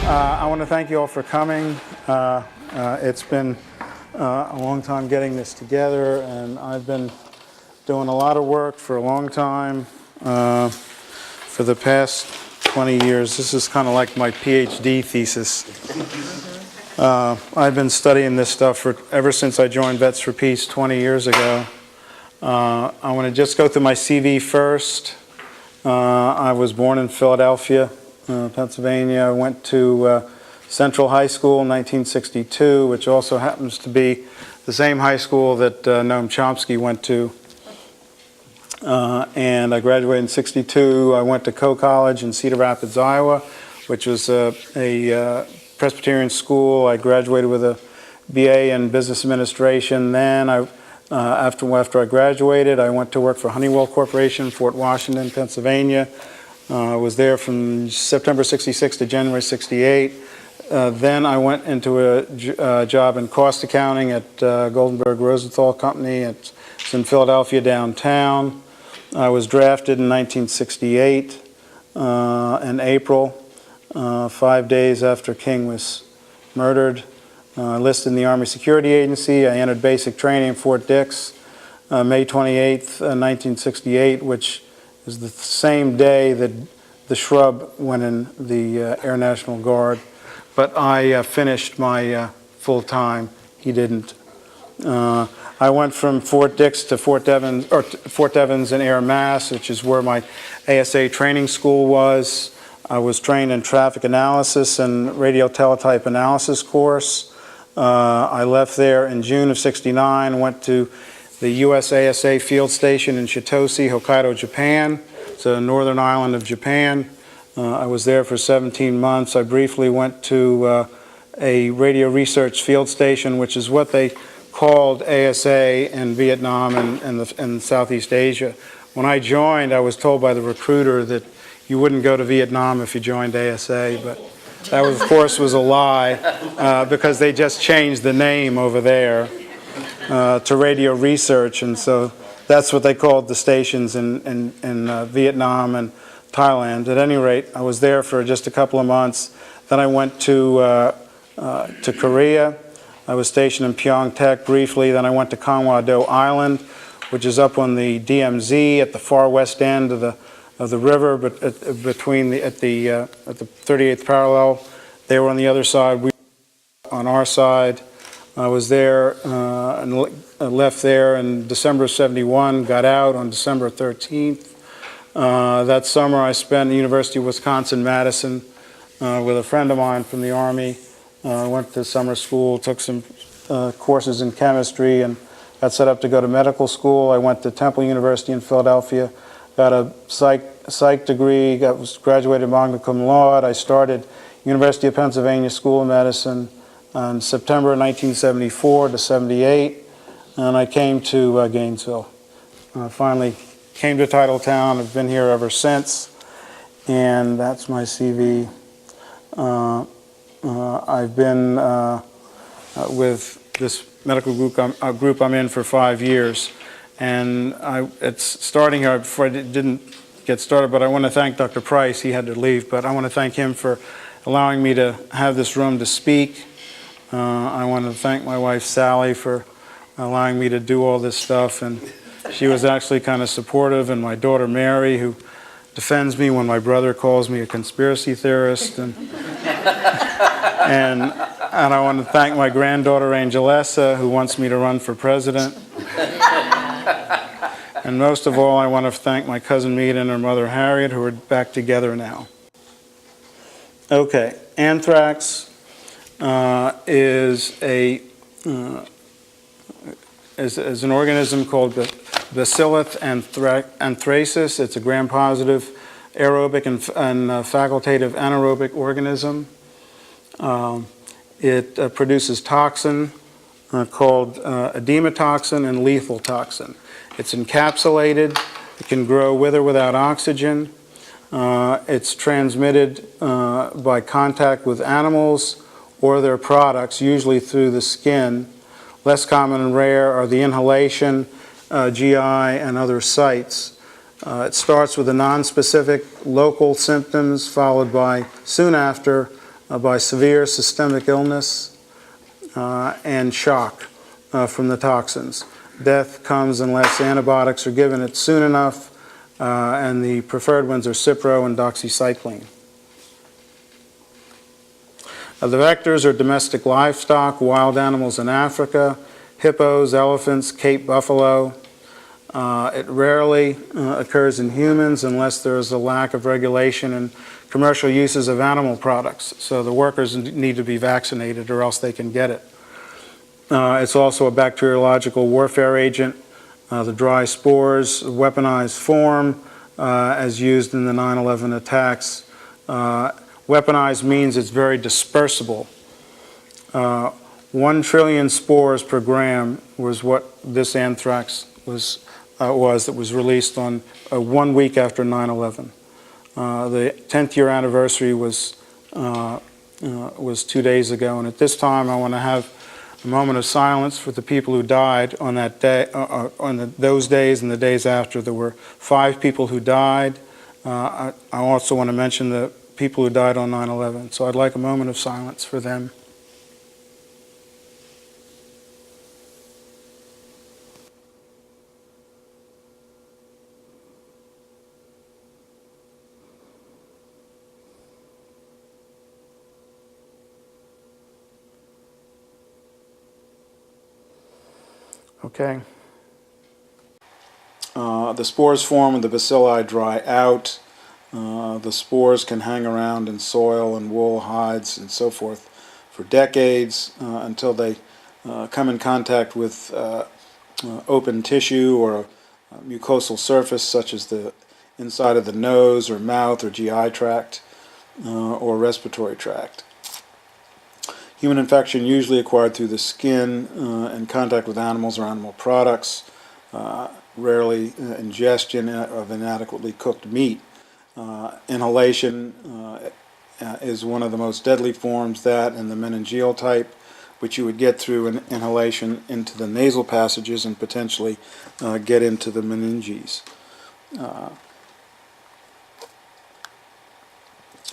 I want to thank you all for coming. It's been a long time getting this together, and I've been doing a lot of work for a long time, for the past 20 years. This is kind of like my PhD thesis. I've been studying this stuff ever since I joined Vets for Peace 20 years ago. I want to just go through my CV first. I was born in Philadelphia, Pennsylvania. I went to Central High School in 1962, which also happens to be the same high school that Noam Chomsky went to. And I graduated in 62. I went to Coe College in Cedar Rapids, Iowa, which was a Presbyterian school. I graduated with a BA in Business Administration. Then after I graduated, I went to work for Honeywell Corporation, Fort Washington, Pennsylvania. I was there from September 66 to January 68. Then I went into a job in cost accounting at Goldenberg Rosenthal Company. It's in Philadelphia downtown. I was drafted in 1968 in April, 5 days after King was murdered. I enlisted in the Army Security Agency. I entered basic training in Fort Dix, May 28th, 1968, which is the same day that the Shrub went in the Air National Guard. But I finished my full time. He didn't. I went from Fort Dix to Fort Devens in Air Mass, which is where my ASA training school was. I was trained in traffic analysis and radio teletype analysis course. I left there in June of '69, went to the US ASA field station in Shitoshi, Hokkaido, Japan. It's a northern island of Japan. I was there for 17 months. I briefly went to a radio research field station, which is what they called ASA in Vietnam and Southeast Asia. When I joined, I was told by the recruiter that you wouldn't go to Vietnam if you joined ASA, but that, of course, was a lie because they just changed the name over there to radio research, and so that's what they called the stations in Vietnam and Thailand. At any rate, I was there for just a couple of months. Then I went to Korea. I was stationed in Pyeongtaek briefly. Then I went to Konghwa-do Island, which is up on the DMZ at the far west end of the river, but at the 38th parallel. They were on the other side. We were on our side. I was there and left there in December of '71. Got out on December 13th. That summer I spent at the University of Wisconsin-Madison with a friend of mine from the Army. I went to summer school, took some courses in chemistry, and got set up to go to medical school. I went to Temple University in Philadelphia, got a psych degree, graduated magna cum laude. I started University of Pennsylvania School of Medicine in September 1974 to '78, and I came to Gainesville. Finally came to Titletown. I've been here ever since, and that's my CV. I've been with this medical group I'm in for 5 years, and it's starting here. Before I didn't get started, but I want to thank Dr. Price. He had to leave, but I want to thank him for allowing me to have this room to speak. I want to thank my wife Sally for allowing me to do all this stuff, and she was actually kind of supportive, and my daughter Mary, who defends me when my brother calls me a conspiracy theorist, and I want to thank my granddaughter Angelessa, who wants me to run for president. And most of all, I want to thank my cousin Meade and her mother Harriet, who are back together now. Okay, anthrax is an organism called Bacillus anthracis. It's a gram-positive aerobic and facultative anaerobic organism. It produces toxin called edema toxin and lethal toxin. It's encapsulated. It can grow with or without oxygen. It's transmitted by contact with animals or their products, usually through the skin. Less common and rare are the inhalation, GI, and other sites. It starts with the nonspecific local symptoms, followed by, soon after, by severe systemic illness and shock from the toxins. Death comes unless antibiotics are given it soon enough, and the preferred ones are Cipro and doxycycline. The vectors are domestic livestock, wild animals in Africa, hippos, elephants, Cape buffalo. It rarely occurs in humans unless there is a lack of regulation and commercial uses of animal products. So the workers need to be vaccinated or else they can get it. It's also a bacteriological warfare agent. The dry spores, weaponized form, as used in the 9/11 attacks. Weaponized means it's very dispersible. 1 trillion spores per gram was what this anthrax was that was released on 1 week after 9/11. The 10th year anniversary was 2 days ago, and at this time I want to have a moment of silence for the people who died on that day, those days and the days after. There were 5 people who died. I also want to mention the people who died on 9/11, so I'd like a moment of silence for them. Okay. The spores form and the bacilli dry out. The spores can hang around in soil and wool, hides, and so forth for decades until they come in contact with open tissue or a mucosal surface such as the inside of the nose or mouth or GI tract or respiratory tract. Human infection usually acquired through the skin in contact with animals or animal products, rarely ingestion of inadequately cooked meat. Inhalation is one of the most deadly forms, that and the meningeal type, which you would get through an inhalation into the nasal passages and potentially get into the meninges.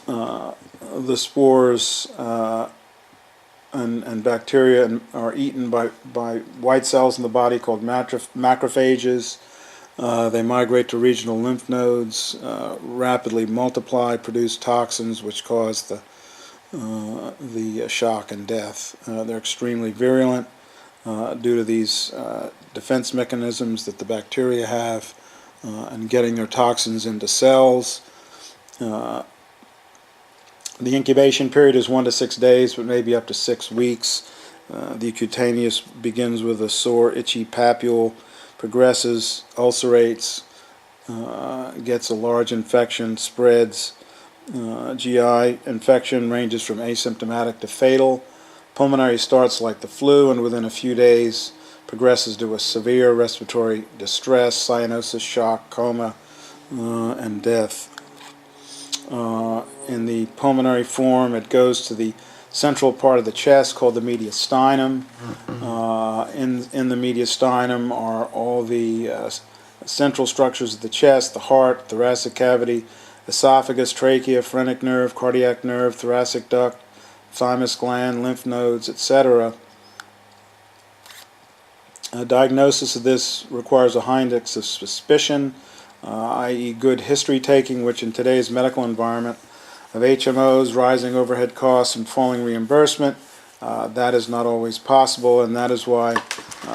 The spores and bacteria are eaten by white cells in the body called macrophages. They migrate to regional lymph nodes, rapidly multiply, produce toxins which cause the shock and death. They're extremely virulent due to these defense mechanisms that the bacteria have and getting their toxins into cells. The incubation period is 1 to 6 days, but maybe up to 6 weeks. The cutaneous begins with a sore, itchy papule, progresses, ulcerates, gets a large infection, spreads. GI infection ranges from asymptomatic to fatal. Pulmonary starts like the flu and within a few days progresses to a severe respiratory distress, cyanosis, shock, coma, and death. In the pulmonary form, it goes to the central part of the chest called the mediastinum. In the mediastinum are all the central structures of the chest: the heart, thoracic cavity, esophagus, trachea, phrenic nerve, cardiac nerve, thoracic duct, thymus gland, lymph nodes, etc. A diagnosis of this requires a high index of suspicion, i.e. good history taking, which in today's medical environment of HMOs, rising overhead costs, and falling reimbursement, that is not always possible, and that is why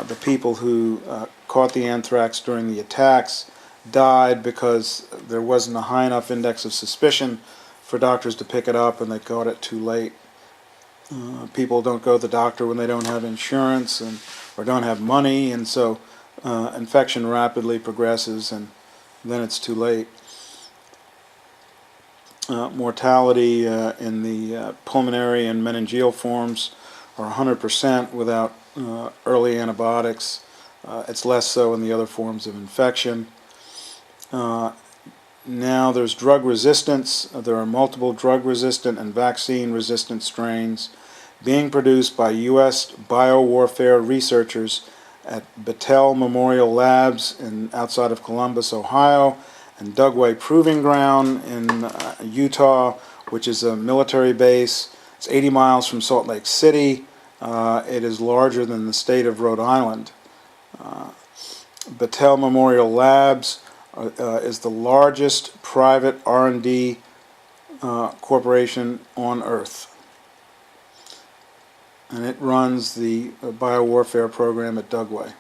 the people who caught the anthrax during the attacks died, because there wasn't a high enough index of suspicion for doctors to pick it up, and they caught it too late. People don't go to the doctor when they don't have insurance or don't have money, and so infection rapidly progresses, and then it's too late. Mortality in the pulmonary and meningeal forms are 100% without early antibiotics. It's less so in the other forms of infection. Now there's drug resistance. There are multiple drug-resistant and vaccine-resistant strains being produced by U.S. biowarfare researchers at Battelle Memorial Labs outside of Columbus, Ohio, and Dugway Proving Ground in Utah, which is a military base, It's 80 miles from Salt Lake City. It is larger than the state of Rhode Island. Battelle Memorial Labs is the largest private R&D corporation on Earth. And it runs the biowarfare program at Dugway.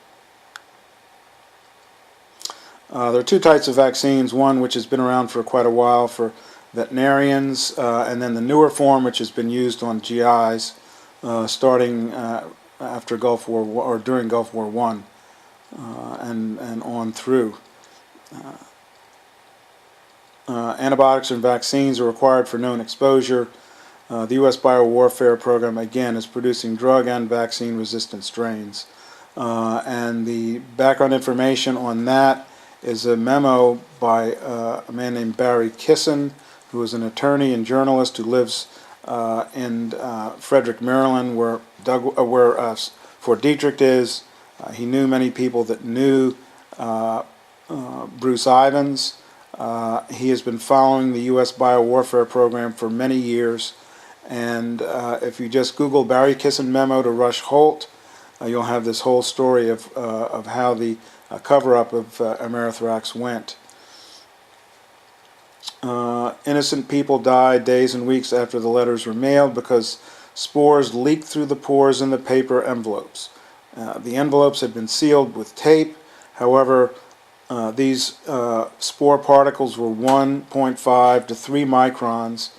There are two types of vaccines, one which has been around for quite a while for veterinarians, and then the newer form which has been used on GIs starting after Gulf War or during Gulf War I and on through. Antibiotics and vaccines are required for known exposure. The U.S. biowarfare program, again, is producing drug and vaccine resistant strains. And the background information on that is a memo by a man named Barry Kissin, who is an attorney and journalist who lives in Frederick, Maryland, where Fort Detrick is. He knew many people that knew Bruce Ivins. He has been following the U.S. biowarfare program for many years. And if you just Google Barry Kissin memo to Rush Holt, you'll have this whole story of how the cover-up of Amerithrax went. Innocent people died days and weeks after the letters were mailed because spores leaked through the pores in the paper envelopes. The envelopes had been sealed with tape. However, these spore particles were 1.5 to 3 microns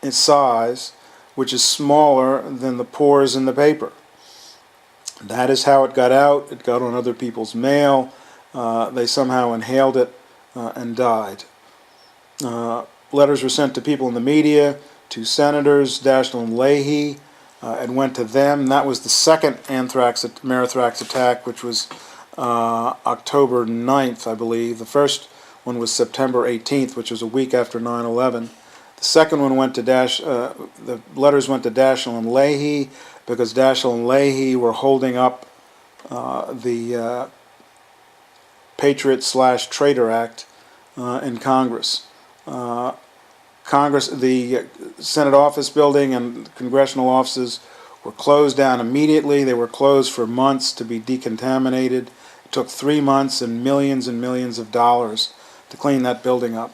in size, which is smaller than the pores in the paper. That is how it got out. It got on other people's mail. They somehow inhaled it and died. Letters were sent to people in the media, to senators, Daschle and Leahy, and went to them. That was the second Amerithrax attack, which was October 9th, I believe. The first one was September 18th, which was a week after 9/11. The second one went to the letters went to Daschle and Leahy because Daschle and Leahy were holding up the Patriot/Traitor Act in Congress. The Senate office building and congressional offices were closed down immediately. They were closed for months to be decontaminated. It took 3 months and millions of dollars to clean that building up.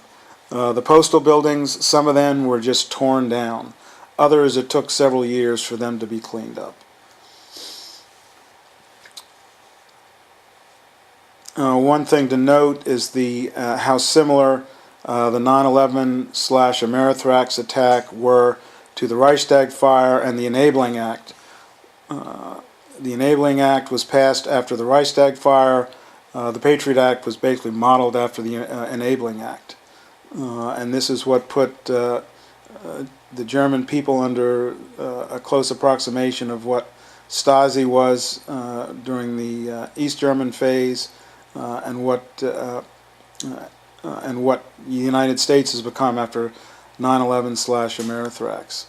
The postal buildings, some of them were just torn down. Others, it took several years for them to be cleaned up. One thing to note is how similar the 9/11/Amerithrax attack were to the Reichstag fire and the Enabling Act. The Enabling Act was passed after the Reichstag fire. The Patriot Act was basically modeled after the Enabling Act. And this is what put the German people under a close approximation of what Stasi was during the East German phase, and what the United States has become after 9/11/Amerithrax.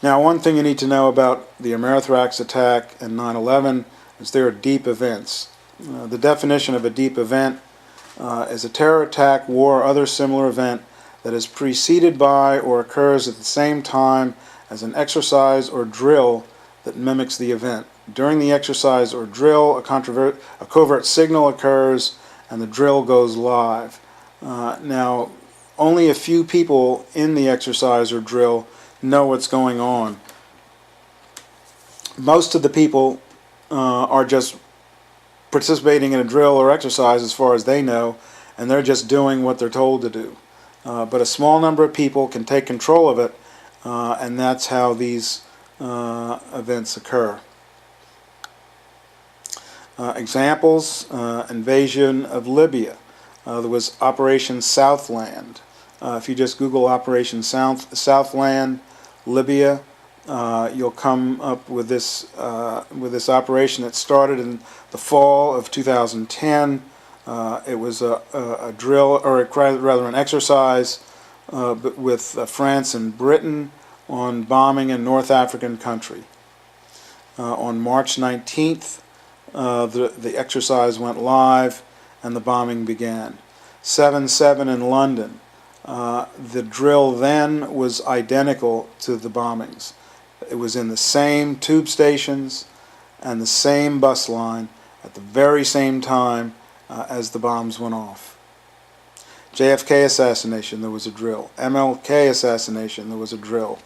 Now, one thing you need to know about the Amerithrax attack and 9/11 is they are deep events. The definition of a deep event is a terror attack, war, or other similar event that is preceded by or occurs at the same time as an exercise or drill that mimics the event. During the exercise or drill, a covert signal occurs and the drill goes live. Now, only a few people in the exercise or drill know what's going on. Most of the people are just participating in a drill or exercise as far as they know, and they're just doing what they're told to do. But a small number of people can take control of it, and that's how these events occur. Examples: invasion of Libya. There was Operation Southland. If you just Google Operation Southland, Libya, you'll come up with this operation that started in the fall of 2010. It was a drill, or rather an exercise with France and Britain on bombing in North African country. On March 19th, the exercise went live and the bombing began. 7/7 in London. The drill then was identical to the bombings. It was in the same tube stations and the same bus line at the very same time as the bombs went off. JFK assassination, there was a drill. MLK assassination, there was a drill.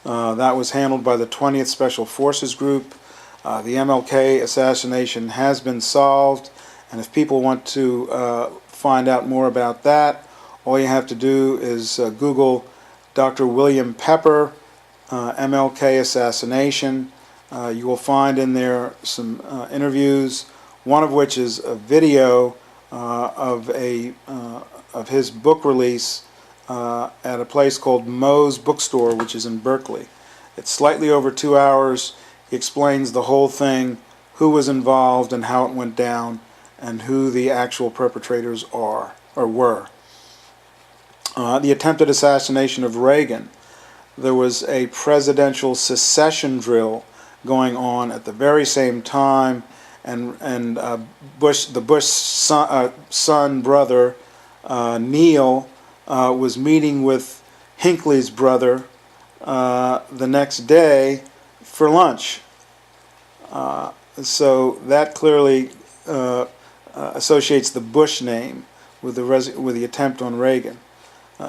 That was handled by the 20th Special Forces Group. The MLK assassination has been solved, and if people want to find out more about that, all you have to do is Google Dr. William Pepper, MLK assassination. You will find in there some interviews, one of which is a video of his book release at a place called Moe's Bookstore, which is in Berkeley. It's slightly over 2 hours. He explains the whole thing, who was involved and how it went down, and who the actual perpetrators are or were. The attempted assassination of Reagan. There was a presidential secession drill going on at the very same time, and the Bush son brother Neil was meeting with Hinckley's brother the next day for lunch. So that clearly associates the Bush name with the attempt on Reagan.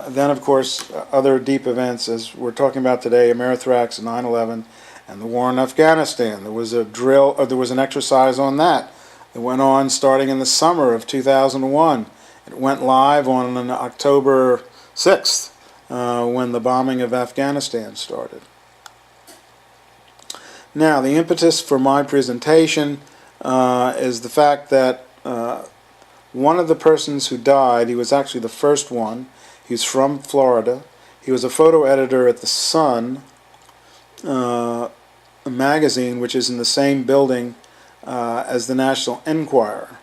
Then, of course, other deep events, as we're talking about today, Anthrax, 9/11, and the war in Afghanistan. There was a drill, or there was an exercise on that. It went on starting in the summer of 2001. It went live on October 6th, when the bombing of Afghanistan started. Now, the impetus for my presentation is the fact that one of the persons who died, he was actually the first one. He's from Florida. He was a photo editor at The Sun magazine, which is in the same building as the National Enquirer.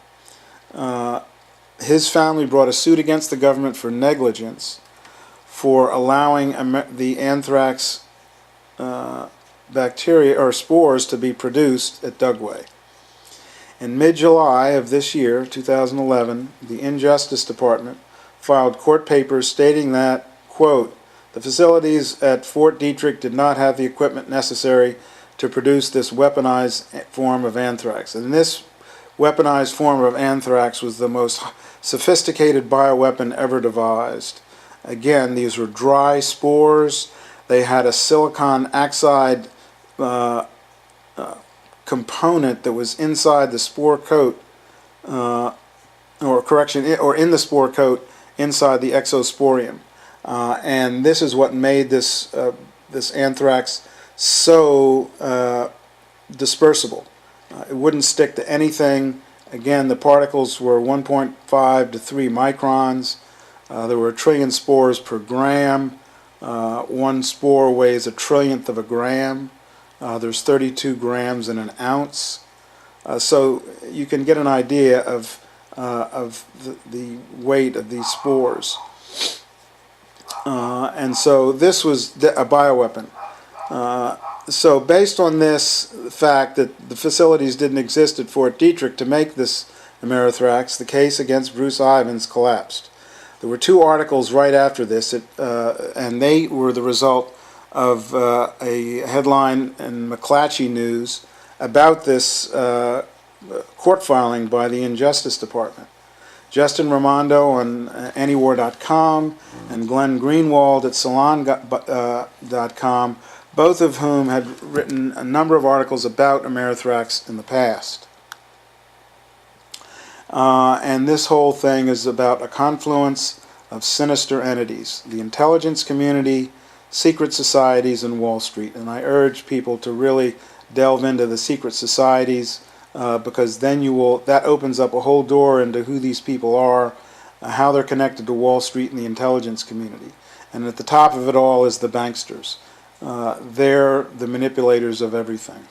His family brought a suit against the government for negligence for allowing the anthrax bacteria or spores to be produced at Dugway. In mid-July of this year, 2011, the Injustice Department filed court papers stating that, quote, the facilities at Fort Detrick did not have the equipment necessary to produce this weaponized form of anthrax. And this weaponized form of anthrax was the most sophisticated bioweapon ever devised. Again, these were dry spores. They had a silicon oxide component that was inside the spore coat, or in the spore coat inside the exosporium. And this is what made this anthrax so dispersible. It wouldn't stick to anything. Again, the particles were 1.5 to 3 microns. There were 1 trillion spores per gram. One spore weighs 1 trillionth of a gram. There's 32 grams in an ounce. So you can get an idea of the weight of these spores. And so this was a bioweapon. So based on this fact that the facilities didn't exist at Fort Detrick to make this Amerithrax, the case against Bruce Ivins collapsed. There were 2 articles right after this, and they were the result of a headline in McClatchy News about this court filing by the Injustice Department. Justin Raimondo on antiwar.com and Glenn Greenwald at salon.com, both of whom had written a number of articles about Amerithrax in the past. And this whole thing is about a confluence of sinister entities, the intelligence community, secret societies, and Wall Street. And I urge people to really delve into the secret societies, because then that opens up a whole door into who these people are, how they're connected to Wall Street and the intelligence community. And at the top of it all is the banksters. They're the manipulators of everything.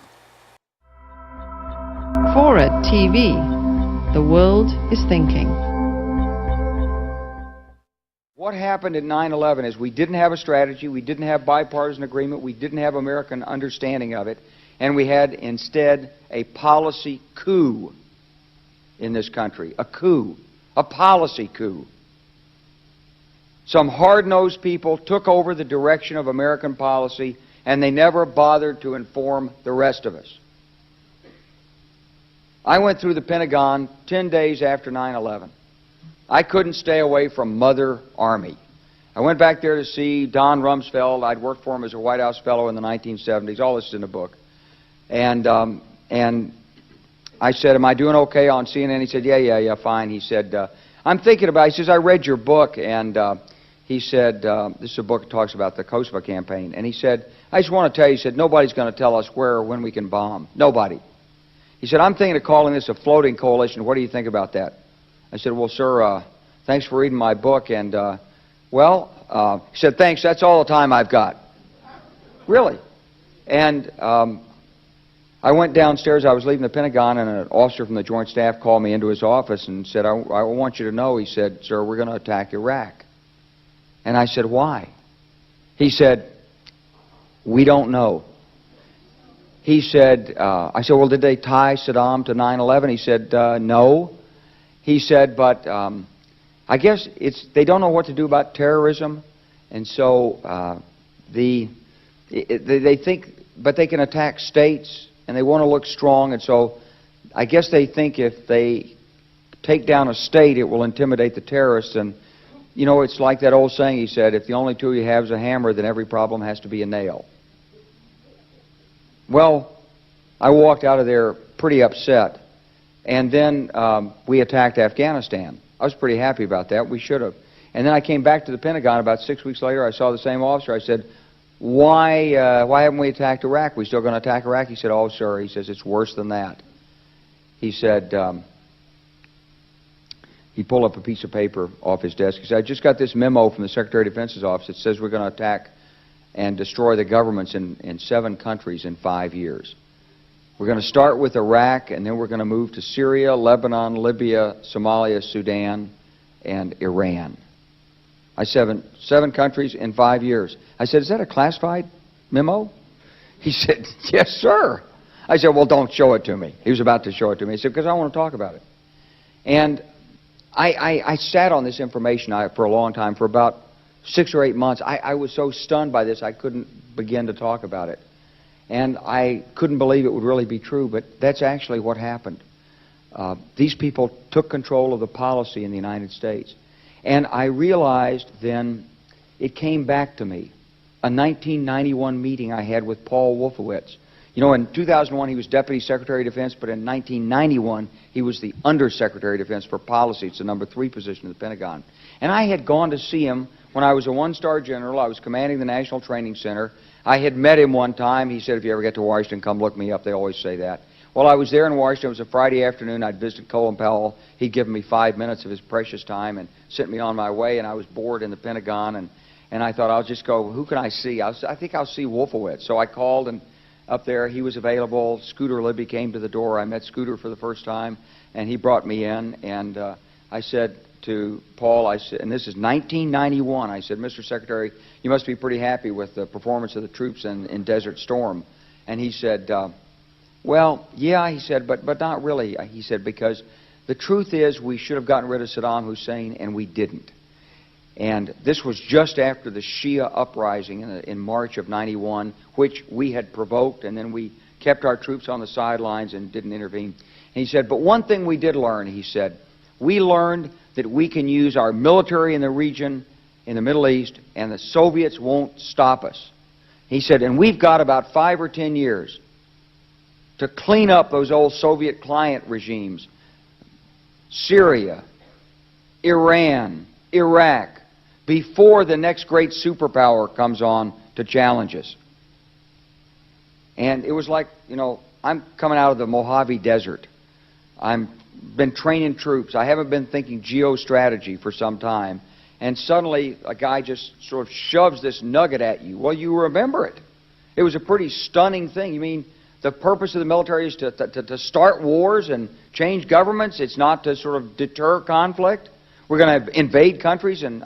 Fora TV, the world is thinking. What happened in 9/11 is we didn't have a strategy, we didn't have bipartisan agreement, we didn't have American understanding of it, and we had instead a policy coup in this country. A coup. A policy coup. Some hard-nosed people took over the direction of American policy, and they never bothered to inform the rest of us. I went through the Pentagon 10 days after 9/11. I couldn't stay away from Mother Army. I went back there to see Don Rumsfeld. I'd worked for him as a White House fellow in the 1970s. All this is in the book. And I said, am I doing okay on CNN? He said, yeah, fine. He said, I'm thinking about it. He says, I read your book, and he said, this is a book that talks about the Kosovo campaign. And he said, I just want to tell you, he said, nobody's going to tell us where or when we can bomb. Nobody. He said, I'm thinking of calling this a floating coalition. What do you think about that? I said, well, sir, thanks for reading my book. And, he said, thanks, that's all the time I've got. Really. And I went downstairs. I was leaving the Pentagon, and an officer from the Joint Staff called me into his office and said, I want you to know, he said, sir, we're going to attack Iraq. And I said, why? He said, we don't know. He said, I said, well, did they tie Saddam to 9/11? He said, no. He said, but I guess they don't know what to do about terrorism, and so they think, but they can attack states, and they want to look strong, and so I guess they think if they take down a state, it will intimidate the terrorists. And you know, it's like that old saying, he said, if the only tool you have is a hammer, then every problem has to be a nail. Well, I walked out of there pretty upset, and then we attacked Afghanistan. I was pretty happy about that. We should have. And then I came back to the Pentagon about 6 weeks later. I saw the same officer. I said, why haven't we attacked Iraq? We still going to attack Iraq? He said, oh, sir. He says, it's worse than that. He said, he pulled up a piece of paper off his desk. He said, I just got this memo from the Secretary of Defense's office that says we're going to attack and destroy the governments in 7 countries in 5 years. We're going to start with Iraq, and then we're going to move to Syria, Lebanon, Libya, Somalia, Sudan, and Iran. I said, 7 countries in 5 years. I said, is that a classified memo? He said, yes, sir. I said, well, don't show it to me. He was about to show it to me. He said, because I want to talk about it. And I sat on this information for a long time, for about 6 or 8 months. I was so stunned by this, I couldn't begin to talk about it. And I couldn't believe it would really be true, but that's actually what happened. These people took control of the policy in the United States. And I realized then, it came back to me, a 1991 meeting I had with Paul Wolfowitz. You know, in 2001 he was Deputy Secretary of Defense, but in 1991 he was the Undersecretary of Defense for Policy. It's the number 3 position in the Pentagon. And I had gone to see him when I was a 1-star general. I was commanding the National Training Center. I had met him one time. He said, if you ever get to Washington, come look me up. They always say that. Well, I was there in Washington. It was a Friday afternoon. I'd visited Colin Powell. He'd given me 5 minutes of his precious time and sent me on my way, and I was bored in the Pentagon, and I thought, I'll just go, who can I see? I think I'll see Wolfowitz. So I called, and up there, he was available. Scooter Libby came to the door. I met Scooter for the first time, and he brought me in, and I said to Paul, I said, and this is 1991, I said, Mr. Secretary, you must be pretty happy with the performance of the troops in Desert Storm. And he said, well, yeah, he said, but not really. He said, because the truth is we should have gotten rid of Saddam Hussein, and we didn't. And this was just after the Shia uprising in March of 91, which we had provoked, and then we kept our troops on the sidelines and didn't intervene. And he said, but one thing we did learn, he said, we learned that we can use our military in the region, in the Middle East, and the Soviets won't stop us. He said, and we've got about 5 or 10 years to clean up those old Soviet client regimes, Syria, Iran, Iraq, before the next great superpower comes on to challenge us. And it was like, you know, I'm coming out of the Mojave Desert. I've been training troops. I haven't been thinking geostrategy for some time. And suddenly a guy just sort of shoves this nugget at you. Well, you remember it. It was a pretty stunning thing. You mean the purpose of the military is to start wars and change governments? It's not to sort of deter conflict? We're going to invade countries? And,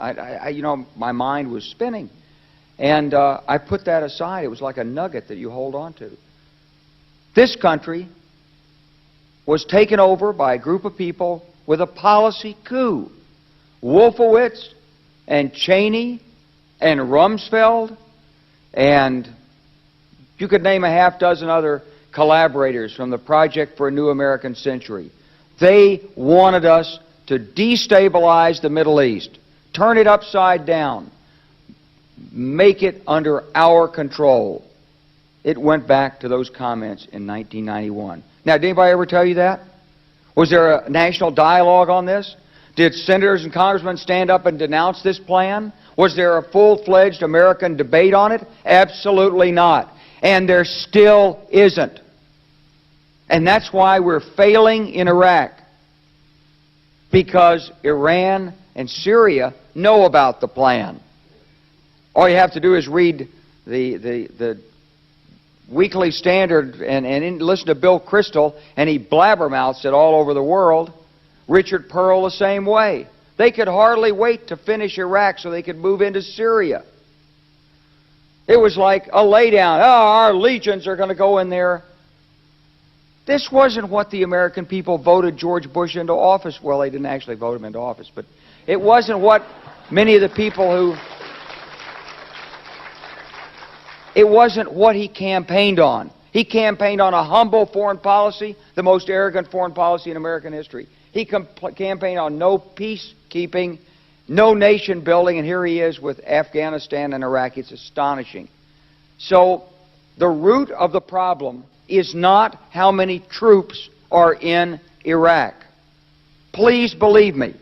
you know, my mind was spinning. And I put that aside. It was like a nugget that you hold on to. This country was taken over by a group of people with a policy coup. Wolfowitz, and Cheney and Rumsfeld, and you could name a half dozen other collaborators from the Project for a New American Century. They wanted us to destabilize the Middle East, turn it upside down, make it under our control. It went back to those comments in 1991. Now, did anybody ever tell you that? Was there a national dialogue on this? Did senators and congressmen stand up and denounce this plan? Was there a full-fledged American debate on it? Absolutely not. And there still isn't. And that's why we're failing in Iraq. Because Iran and Syria know about the plan. All you have to do is read the Weekly Standard and listen to Bill Kristol, and he blabbermouths it all over the world. Richard Pearl the same way. They could hardly wait to finish Iraq so they could move into Syria. It was like a laydown. Oh, our legions are going to go in there. This wasn't what the American people voted George Bush into office. Well, they didn't actually vote him into office, but it wasn't what many of the people who... It wasn't what he campaigned on. He campaigned on a humble foreign policy, the most arrogant foreign policy in American history. He campaigned on no peacekeeping, no nation building, and here he is with Afghanistan and Iraq. It's astonishing. So the root of the problem is not how many troops are in Iraq. Please believe me.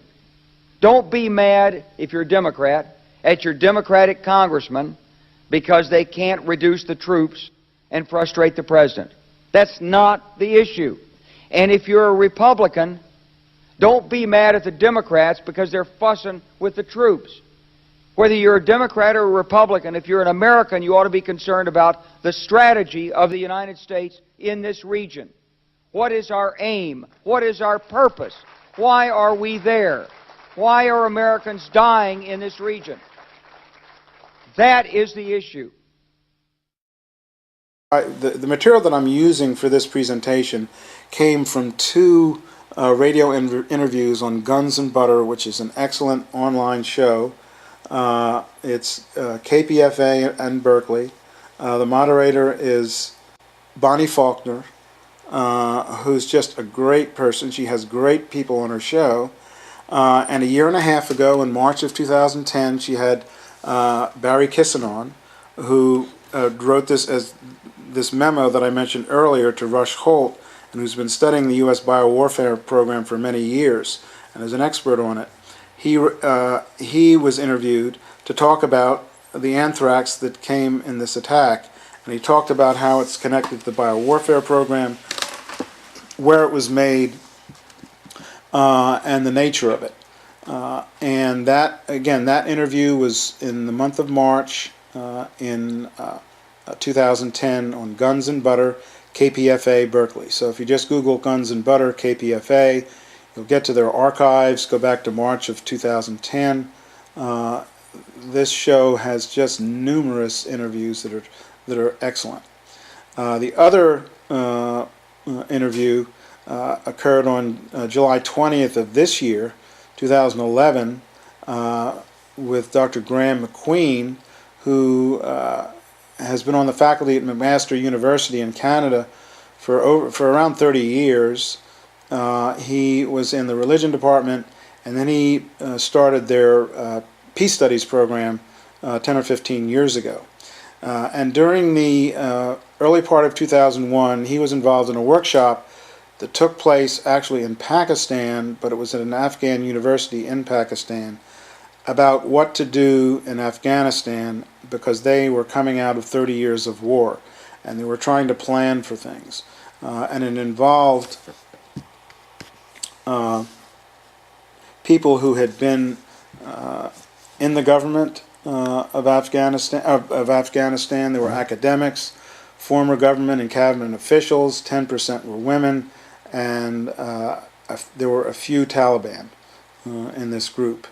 Don't be mad, if you're a Democrat, at your Democratic congressman because they can't reduce the troops and frustrate the president. That's not the issue. And if you're a Republican, don't be mad at the Democrats because they're fussing with the troops. Whether you're a Democrat or a Republican, if you're an American, you ought to be concerned about the strategy of the United States in this region. What is our aim? What is our purpose? Why are we there? Why are Americans dying in this region? That is the issue. The material that I'm using for this presentation came from two radio interviews on Guns and Butter, which is an excellent online show. It's KPFA in Berkeley. The moderator is Bonnie Faulkner, who's just a great person. She has great people on her show. And a year and a half ago, in March of 2010, she had Barry Kissin on, who wrote this memo that I mentioned earlier to Rush Holt, and who's been studying the U.S. biowarfare program for many years and is an expert on it. He was interviewed to talk about the anthrax that came in this attack, and he talked about how it's connected to the biowarfare program, where it was made, and the nature of it. And that, again, that interview was in the month of March in 2010 on Guns and Butter, KPFA Berkeley. So if you just Google Guns and Butter, KPFA, you'll get to their archives, go back to March of 2010. This show has just numerous interviews that are excellent. The other interview occurred on July 20th of this year, 2011, with Dr. Graham McQueen, who has been on the faculty at McMaster University in Canada for around 30 years. He was in the religion department, and then he started their peace studies program 10 or 15 years ago. And during the early part of 2001, he was involved in a workshop that took place actually in Pakistan, but it was at an Afghan university in Pakistan, about what to do in Afghanistan because they were coming out of 30 years of war and they were trying to plan for things. And it involved people who had been in the government of Afghanistan. There were academics, former government and cabinet officials, 10% were women, and there were a few Taliban in this group.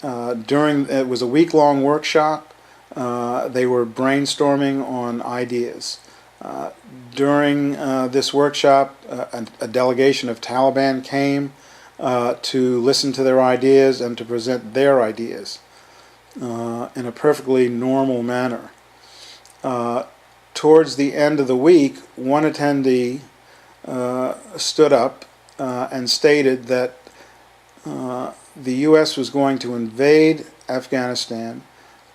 It was a week-long workshop. They were brainstorming on ideas. During this workshop, a delegation of Taliban came to listen to their ideas and to present their ideas. in a perfectly normal manner. Towards the end of the week, one attendee stood up and stated that the U.S. was going to invade Afghanistan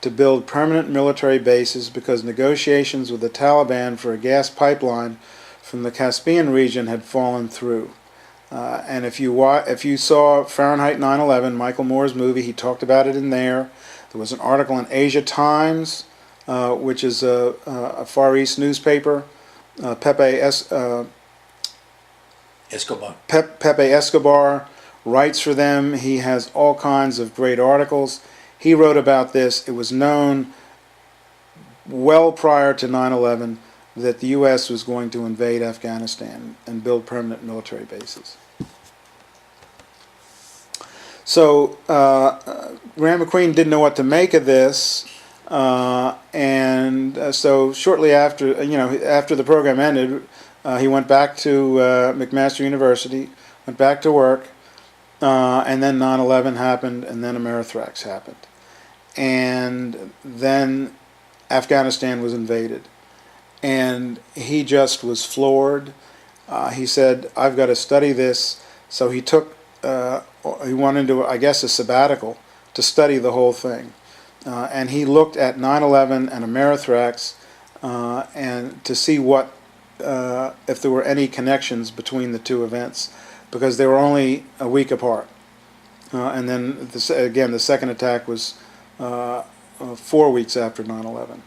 to build permanent military bases because negotiations with the Taliban for a gas pipeline from the Caspian region had fallen through. And if you saw Fahrenheit 9/11, Michael Moore's movie, he talked about it in there. There was an article in Asia Times, which is a Far East newspaper. Pepe Escobar writes for them. He has all kinds of great articles. He wrote about this. It was known well prior to 9/11 that the U.S. was going to invade Afghanistan and build permanent military bases. So Graham McQueen didn't know what to make of this, and so shortly after, after the program ended, he went back to McMaster University, went back to work, and then 9/11 happened, and then Amerithrax happened. And then Afghanistan was invaded. And he just was floored. He said, I've got to study this. So he took, he went into, I guess, a sabbatical to study the whole thing. And he looked at 9/11 and Amerithrax and to see what, if there were any connections between the two events, because they were only a week apart. And then, again, the second attack was 4 weeks after 9/11.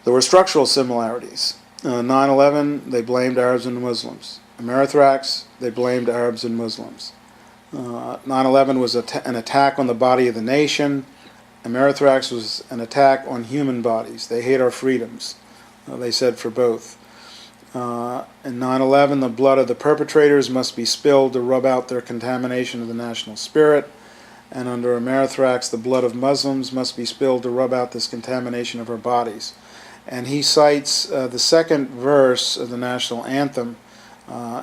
There were structural similarities. 9/11, they blamed Arabs and Muslims. Amerithrax, they blamed Arabs and Muslims. 9/11 was an attack on the body of the nation. Amerithrax was an attack on human bodies. They hate our freedoms, they said, for both. In 9/11, the blood of the perpetrators must be spilled to rub out their contamination of the national spirit. And under Amerithrax, the blood of Muslims must be spilled to rub out this contamination of our bodies. And he cites the second verse of the national anthem,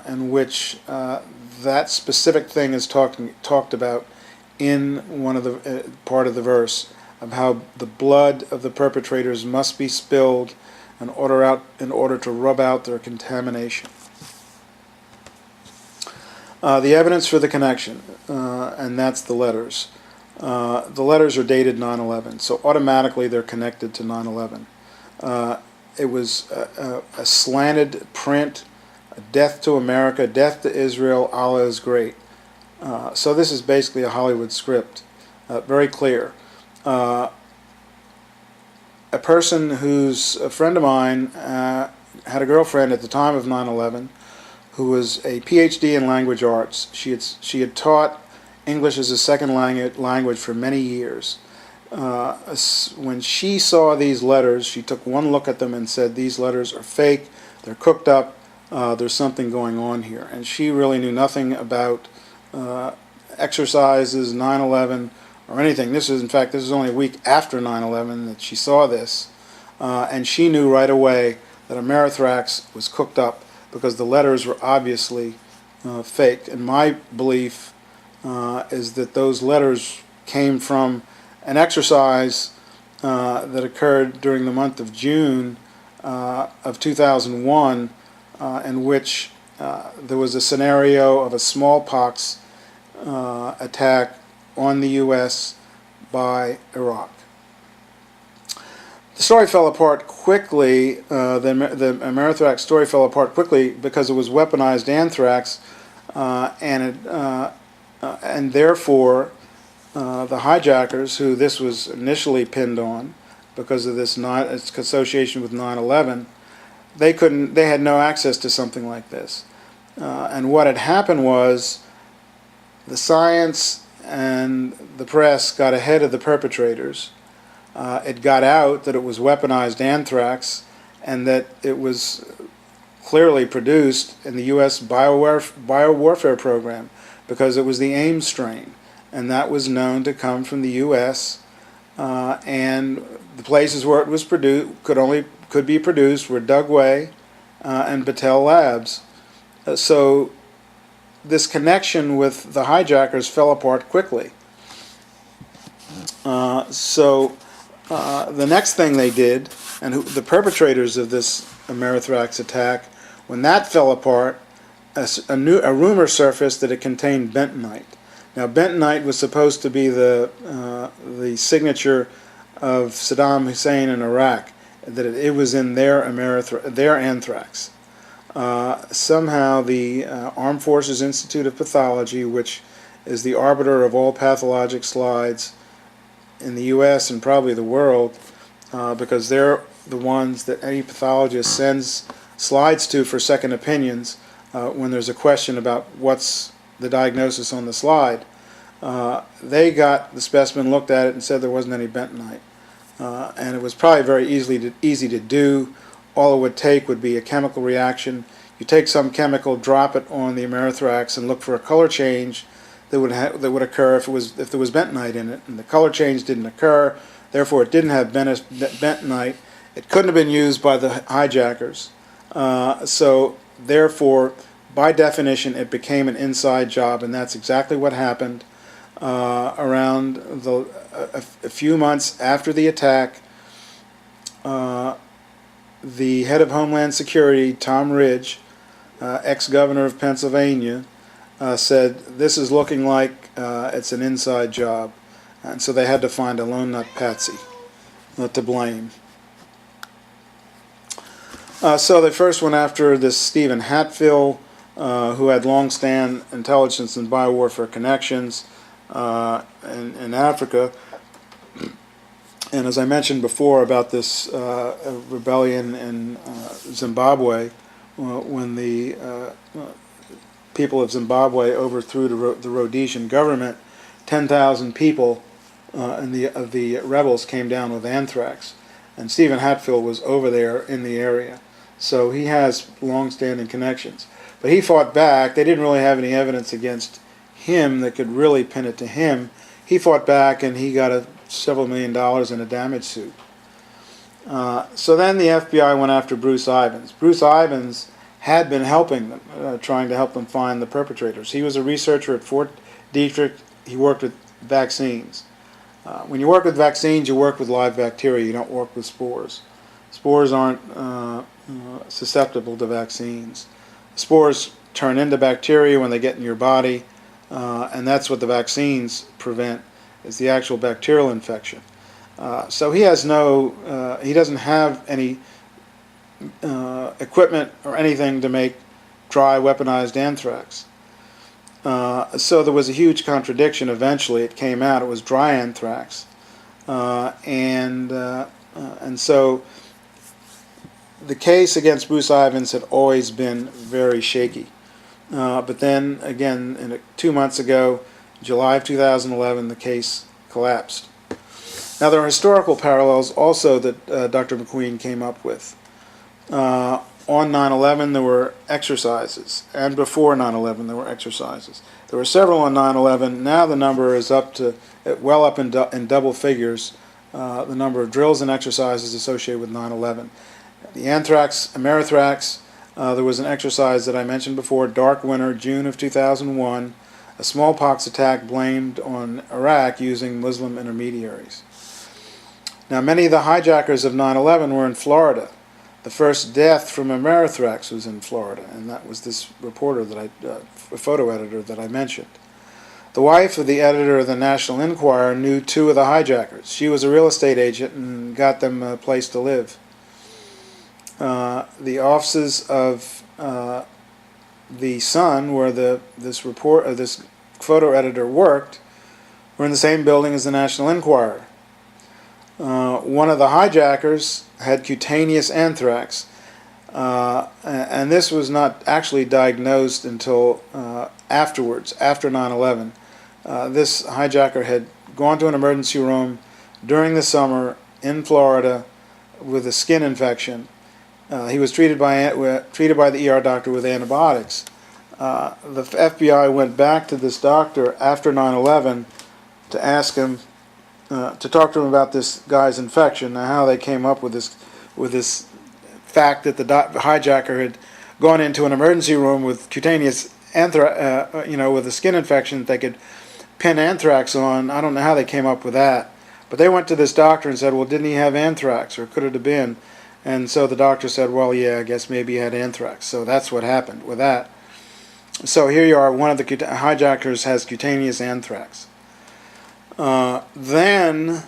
in which that specific thing is talked about in one of the part of the verse, of how the blood of the perpetrators must be spilled in order to rub out their contamination. The evidence for the connection, and that's the letters. The letters are dated 9/11, so automatically they're connected to 9/11. It was a slanted print, death to America, death to Israel, Allah is great. So this is basically a Hollywood script, very clear. A person who's a friend of mine had a girlfriend at the time of 9/11 who was a PhD in language arts. She had taught English as a second language for many years. When she saw these letters, she took one look at them and said, these letters are fake, they're cooked up, there's something going on here. And she really knew nothing about exercises, 9/11, or anything. This is only a week after 9/11 that she saw this. And she knew right away that Amerithrax was cooked up because the letters were obviously faked. And my belief is that those letters came from an exercise that occurred during the month of June of 2001, in which there was a scenario of a smallpox attack on the U.S. by Iraq. The story fell apart quickly. The Amerithrax story fell apart quickly because it was weaponized anthrax, and therefore the hijackers, who this was initially pinned on because of its association with 9/11, they had no access to something like this. And what had happened was the science and the press got ahead of the perpetrators. It got out that it was weaponized anthrax and that it was clearly produced in the U.S. biowarfare program because it was the AIM strain, and that was known to come from the U.S. And the places where it was produced could be produced were Dugway and Battelle Labs. So this connection with the hijackers fell apart quickly. The next thing they did, and the perpetrators of this Amerithrax attack, when that fell apart, a rumor surfaced that it contained bentonite. Now, bentonite was supposed to be the signature of Saddam Hussein in Iraq, that it was in their anthrax. Somehow the Armed Forces Institute of Pathology, which is the arbiter of all pathologic slides in the U.S. and probably the world, because they're the ones that any pathologist sends slides to for second opinions when there's a question about what's the diagnosis on the slide. They got the specimen, looked at it, and said there wasn't any bentonite. And it was probably very easy to do. All it would take would be a chemical reaction. You take some chemical, drop it on the Amerithrax, and look for a color change that would occur if there was bentonite in it. And the color change didn't occur, therefore it didn't have bentonite. It couldn't have been used by the hijackers. So therefore, by definition, it became an inside job, and that's exactly what happened. Around a few months after the attack, the head of Homeland Security, Tom Ridge, ex-governor of Pennsylvania, said, this is looking like it's an inside job. And so they had to find a lone nut patsy to blame. So they first went after this Stephen Hatfield, who had long-standing intelligence and biowarfare connections in Africa. And as I mentioned before about this rebellion in Zimbabwe, when the people of Zimbabwe overthrew the Rhodesian government, 10,000 people of the rebels came down with anthrax. And Stephen Hatfield was over there in the area. So he has long-standing connections. But he fought back. They didn't really have any evidence against him that could really pin it to him. He fought back, and he got several $1 million in a damage suit. So then the FBI went after Bruce Ivins. Bruce Ivins had been helping them, trying to help them find the perpetrators. He was a researcher at Fort Detrick. He worked with vaccines. When you work with vaccines, you work with live bacteria. You don't work with spores. Spores aren't susceptible to vaccines. Spores turn into bacteria when they get in your body, and that's what the vaccines prevent, is the actual bacterial infection. So he has he doesn't have any equipment or anything to make dry weaponized anthrax. So there was a huge contradiction. Eventually it came out it was dry anthrax. And so the case against Bruce Ivins had always been very shaky. But then again, 2 months ago, July of 2011, the case collapsed. Now there are historical parallels also that Dr. McQueen came up with. On 9/11 there were exercises, and before 9/11 there were exercises. There were several on 9/11. Now the number is up to well up in double figures. The number of drills and exercises associated with 9/11. The anthrax, Amerithrax. There was an exercise that I mentioned before, Dark Winter, June of 2001, a smallpox attack blamed on Iraq using Muslim intermediaries. Now, many of the hijackers of 9/11 were in Florida. The first death from Amerithrax was in Florida, and that was this reporter a photo editor that I mentioned. The wife of the editor of the National Enquirer knew two of the hijackers. She was a real estate agent and got them a place to live. The offices of the Sun, where this photo editor worked, were in the same building as the National Enquirer. One of the hijackers had cutaneous anthrax, and this was not actually diagnosed until afterwards, after 9/11. This hijacker had gone to an emergency room during the summer in Florida with a skin infection. He was treated by the ER doctor with antibiotics. The FBI went back to this doctor after 9/11 to ask him to talk to him about this guy's infection. Now, how they came up with this fact that the hijacker had gone into an emergency room with cutaneous with a skin infection that they could pin anthrax on. I don't know how they came up with that. But they went to this doctor and said, well, didn't he have anthrax, or could it have been? And so the doctor said, well, yeah, I guess maybe he had anthrax. So that's what happened with that. So here you are, one of the hijackers has cutaneous anthrax. Then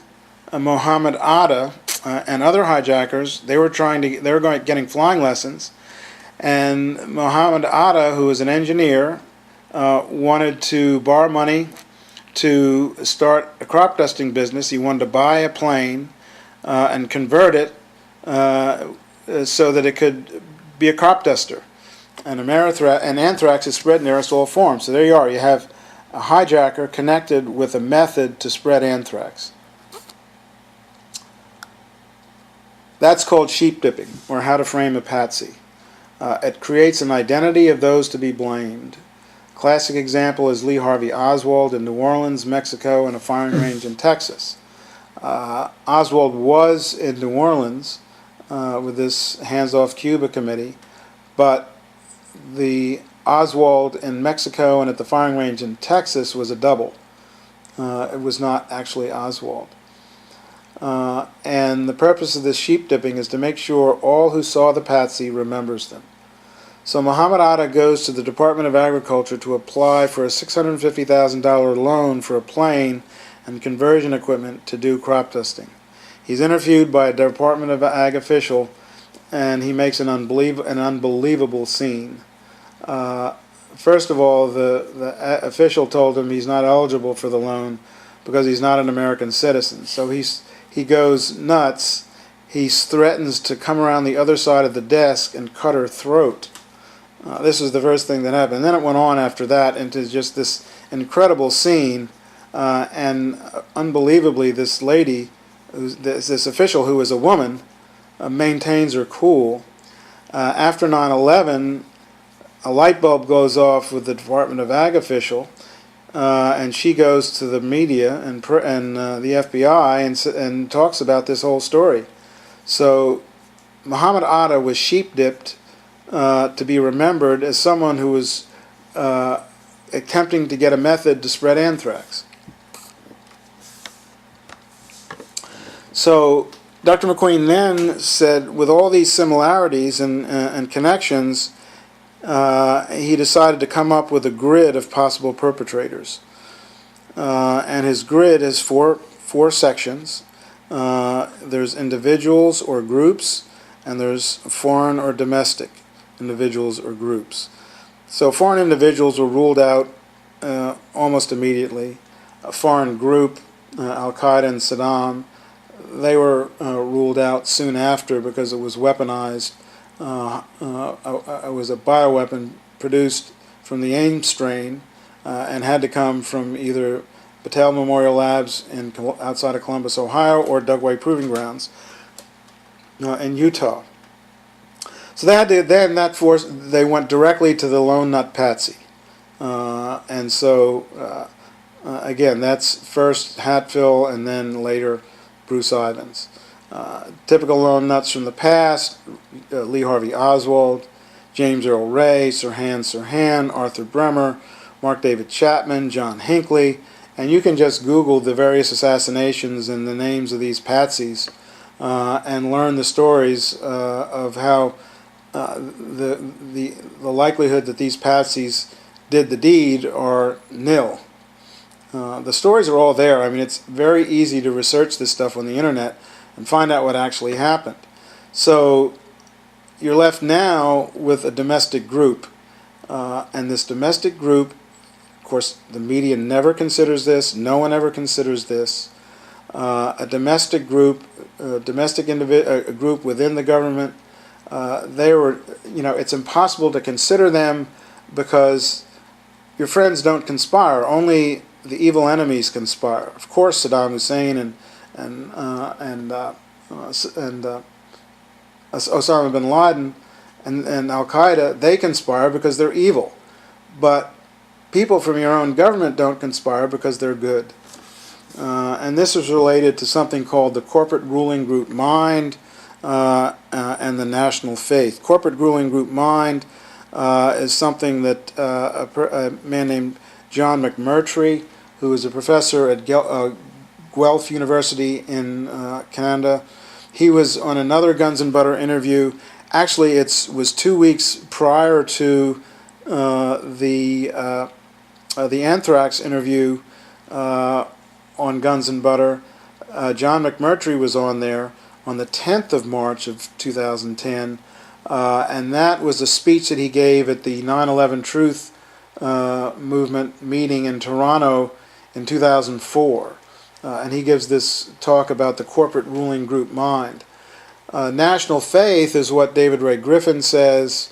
Mohammed Atta and other hijackers, they were getting flying lessons, and Mohammed Atta, who was an engineer, wanted to borrow money to start a crop dusting business. He wanted to buy a plane and convert it so that it could be a crop duster. And anthrax is spread in aerosol form. So there you are. You have a hijacker connected with a method to spread anthrax. That's called sheep dipping, or how to frame a patsy. It creates an identity of those to be blamed. Classic example is Lee Harvey Oswald in New Orleans, Mexico, and a firing range in Texas. Oswald was in New Orleans with this Hands Off Cuba committee, but the Oswald in Mexico and at the firing range in Texas was a double. It was not actually Oswald. And the purpose of this sheep dipping is to make sure all who saw the patsy remembers them. So Mohammed Atta goes to the Department of Agriculture to apply for a $650,000 loan for a plane and conversion equipment to do crop dusting. He's interviewed by a Department of Ag official, and he makes an unbelievable scene. First of all, the official told him he's not eligible for the loan because he's not an American citizen. So he goes nuts. He threatens to come around the other side of the desk and cut her throat. This was the first thing that happened. And then it went on after that into just this incredible scene. And unbelievably, this lady, this official who is a woman, maintains her cool. After 9/11, a light bulb goes off with the Department of Ag official, and she goes to the media and the FBI and talks about this whole story. So Mohammed Atta was sheep-dipped to be remembered as someone who was attempting to get a method to spread anthrax. So Dr. McQueen then said, with all these similarities and connections, he decided to come up with a grid of possible perpetrators. And his grid has four sections. There's individuals or groups, and there's foreign or domestic individuals or groups. So foreign individuals were ruled out almost immediately. A foreign group, Al-Qaeda and Saddam, they were ruled out soon after because it was weaponized. It was a bioweapon produced from the AIM strain and had to come from either Battelle Memorial Labs outside of Columbus, Ohio, or Dugway Proving Grounds in Utah. So they had to, then that force, they went directly to the lone nut patsy. And so, again, that's first Hatfill and then later Bruce Ivins. Typical lone nuts from the past, Lee Harvey Oswald, James Earl Ray, Sirhan Sirhan, Arthur Bremer, Mark David Chapman, John Hinckley, and you can just Google the various assassinations and the names of these patsies and learn the stories of how the likelihood that these patsies did the deed are nil. The stories are all there. I mean, it's very easy to research this stuff on the internet and find out what actually happened. So you're left now with a domestic group. And this domestic group, of course, the media never considers this. No one ever considers this. A domestic group, a group within the government, they were, it's impossible to consider them because your friends don't conspire. Only the evil enemies conspire. Of course, Saddam Hussein and Osama bin Laden and Al Qaeda, they conspire because they're evil. But people from your own government don't conspire because they're good. And this is related to something called the corporate ruling group mind and the national faith. Corporate ruling group mind is something that a man named John McMurtry, who is a professor at Guelph University in Canada. He was on another Guns and Butter interview. Actually, it was 2 weeks prior to the Anthrax interview on Guns and Butter. John McMurtry was on there on the 10th of March of 2010, and that was a speech that he gave at the 9/11 Truth movement meeting in Toronto in 2004. And he gives this talk about the corporate ruling group mind. National faith is what David Ray Griffin says.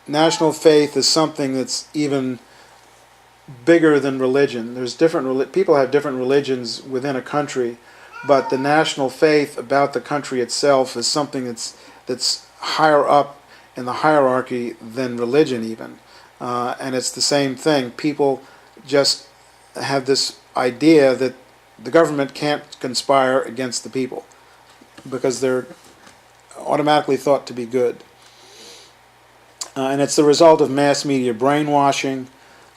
National faith is something that's even bigger than religion. There's people have different religions within a country, but the national faith about the country itself is something that's higher up in the hierarchy than religion even. And it's the same thing. People just have this idea that the government can't conspire against the people because they're automatically thought to be good. And it's the result of mass media brainwashing.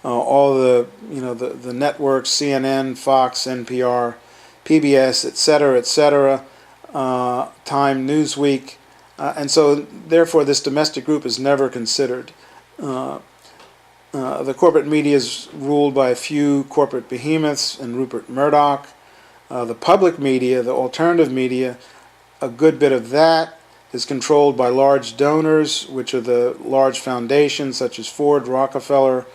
All the networks, CNN, Fox, NPR, PBS, etc., Time, Newsweek, and so therefore this domestic group is never considered. The corporate media is ruled by a few corporate behemoths and Rupert Murdoch. The public media, the alternative media, a good bit of that is controlled by large donors, which are the large foundations such as Ford, Rockefeller,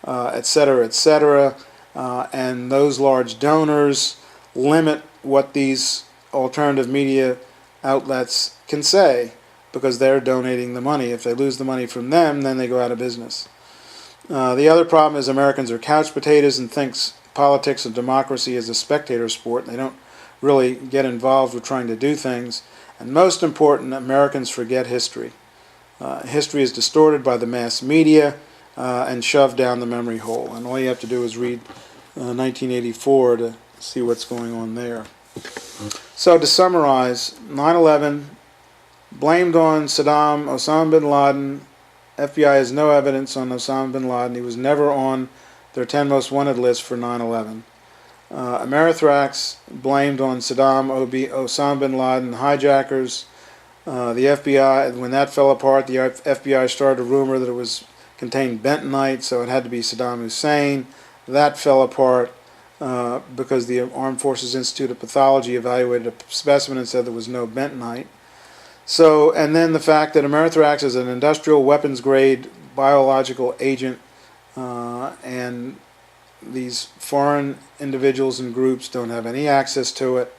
etc., and those large donors limit what these alternative media outlets can say because they're donating the money. If they lose the money from them, then they go out of business. The other problem is Americans are couch potatoes and thinks politics and democracy is a spectator sport. They don't really get involved with trying to do things. And most important, Americans forget history. History is distorted by the mass media and shoved down the memory hole. And all you have to do is read 1984 to see what's going on there. So to summarize, 9/11 blamed on Saddam, Osama bin Laden. FBI has no evidence on Osama bin Laden. He was never on their 10 most wanted list for 9/11. Amerithrax blamed on Saddam, Osama bin Laden, hijackers. The FBI, when that fell apart, the FBI started a rumor that it contained bentonite, so it had to be Saddam Hussein. That fell apart because the Armed Forces Institute of Pathology evaluated a specimen and said there was no bentonite. So, and then the fact that Amerithrax is an industrial weapons-grade biological agent, and these foreign individuals and groups don't have any access to it,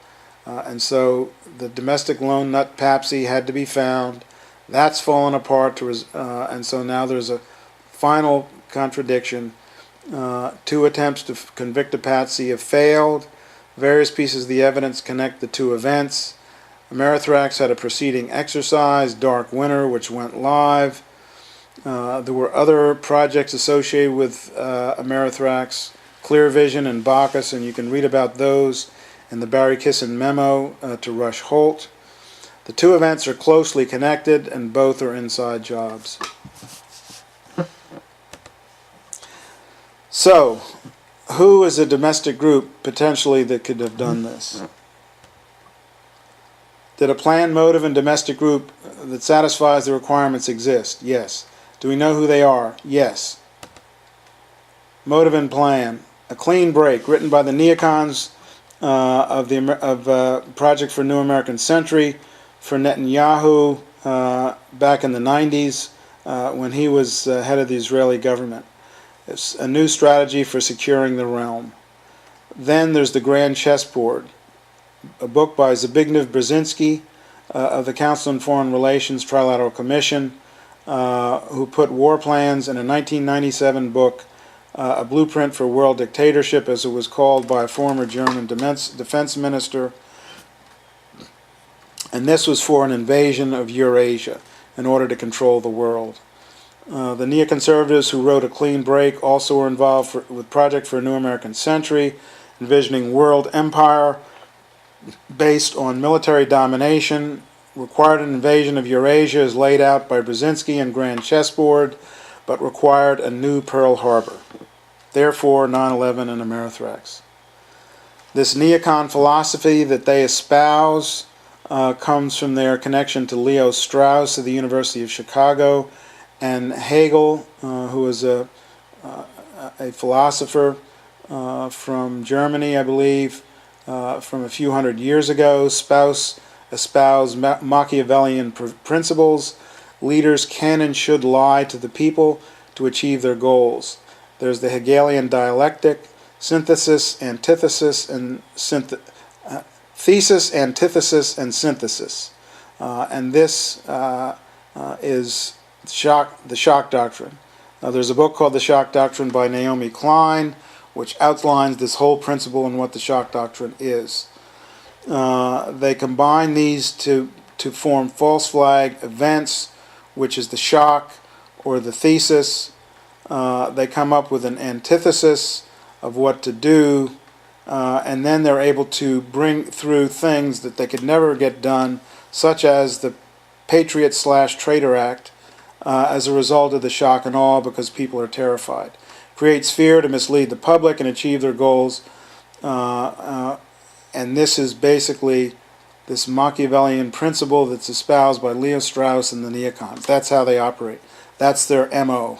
and so the domestic lone nut Papsy had to be found. That's fallen apart, and so now there's a final contradiction. 2 attempts to convict a patsy have failed. Various pieces of the evidence connect the 2 events. Amerithrax had a preceding exercise, Dark Winter, which went live. There were other projects associated with Amerithrax, Clear Vision and Bacchus, and you can read about those in the Barry Kissin memo to Rush Holt. The 2 events are closely connected, and both are inside jobs. So, who is a domestic group potentially that could have done this? Did a plan, motive, and domestic group that satisfies the requirements exist? Yes. Do we know who they are? Yes. Motive and plan. A Clean Break, written by the neocons of Project for New American Century for Netanyahu back in the 90s when he was head of the Israeli government. It's a new strategy for securing the realm. Then there's The Grand Chessboard, a book by Zbigniew Brzezinski of the Council on Foreign Relations Trilateral Commission, who put war plans in a 1997 book, A Blueprint for World Dictatorship, as it was called by a former German defense minister. And this was for an invasion of Eurasia in order to control the world. The neoconservatives who wrote A Clean Break also were involved with Project for a New American Century, envisioning world empire based on military domination, required an invasion of Eurasia as laid out by Brzezinski and Grand Chessboard, but required a new Pearl Harbor. Therefore, 9/11 and Amerithrax. This neocon philosophy that they espouse comes from their connection to Leo Strauss of the University of Chicago and Hegel, who was a philosopher from Germany, I believe, from a few hundred years ago. Espoused Machiavellian principles. Leaders can and should lie to the people to achieve their goals. There's the Hegelian dialectic, synthesis, antithesis, and thesis, antithesis, and synthesis. And this is the shock doctrine. There's a book called The Shock Doctrine by Naomi Klein, which outlines this whole principle and what the shock doctrine is. They combine these to form false flag events, which is the shock or the thesis. They come up with an antithesis of what to do, and then they're able to bring through things that they could never get done, such as the Patriot/Traitor Act, as a result of the shock and awe, because people are terrified. Creates fear to mislead the public and achieve their goals, and this is basically this Machiavellian principle that's espoused by Leo Strauss and the neocons. That's how they operate. That's their MO.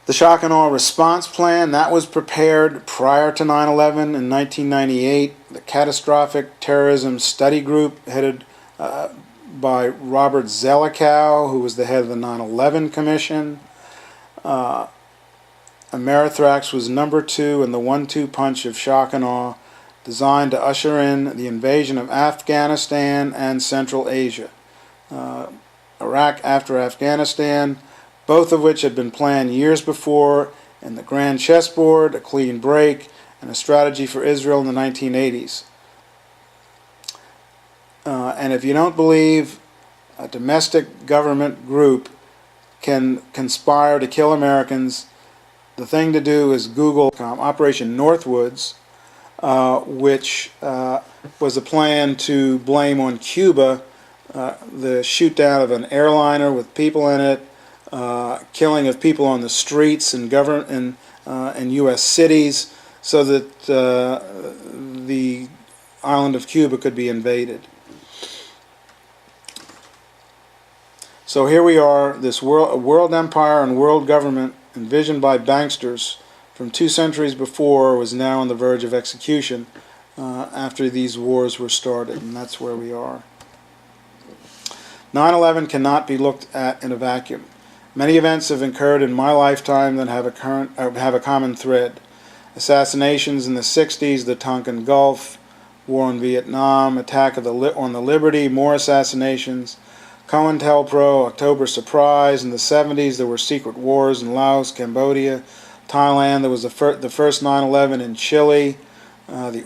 The shock and awe response plan, that was prepared prior to 9/11 in 1998. The Catastrophic Terrorism Study Group, headed by Robert Zelikow, who was the head of the 9/11 Commission. Amerithrax was number 2 in the 1-2 punch of shock and awe, designed to usher in the invasion of Afghanistan and Central Asia. Iraq after Afghanistan, both of which had been planned years before in the grand chessboard, a clean break, and a strategy for Israel in the 1980s. And if you don't believe a domestic government group can conspire to kill Americans, the thing to do is Google Operation Northwoods, which was a plan to blame on Cuba the shoot down of an airliner with people in it, killing of people on the streets in U.S. cities, so that the island of Cuba could be invaded. So here we are, this world empire and world government envisioned by banksters from 2 centuries before was now on the verge of execution after these wars were started, and that's where we are. 9/11 cannot be looked at in a vacuum. Many events have occurred in my lifetime that have a common thread. Assassinations in the 60s, the Tonkin Gulf, war in Vietnam, attack on the Liberty, more assassinations, COINTELPRO, October Surprise. In the 70s, there were secret wars in Laos, Cambodia, Thailand. There was the first 9/11 in Chile, the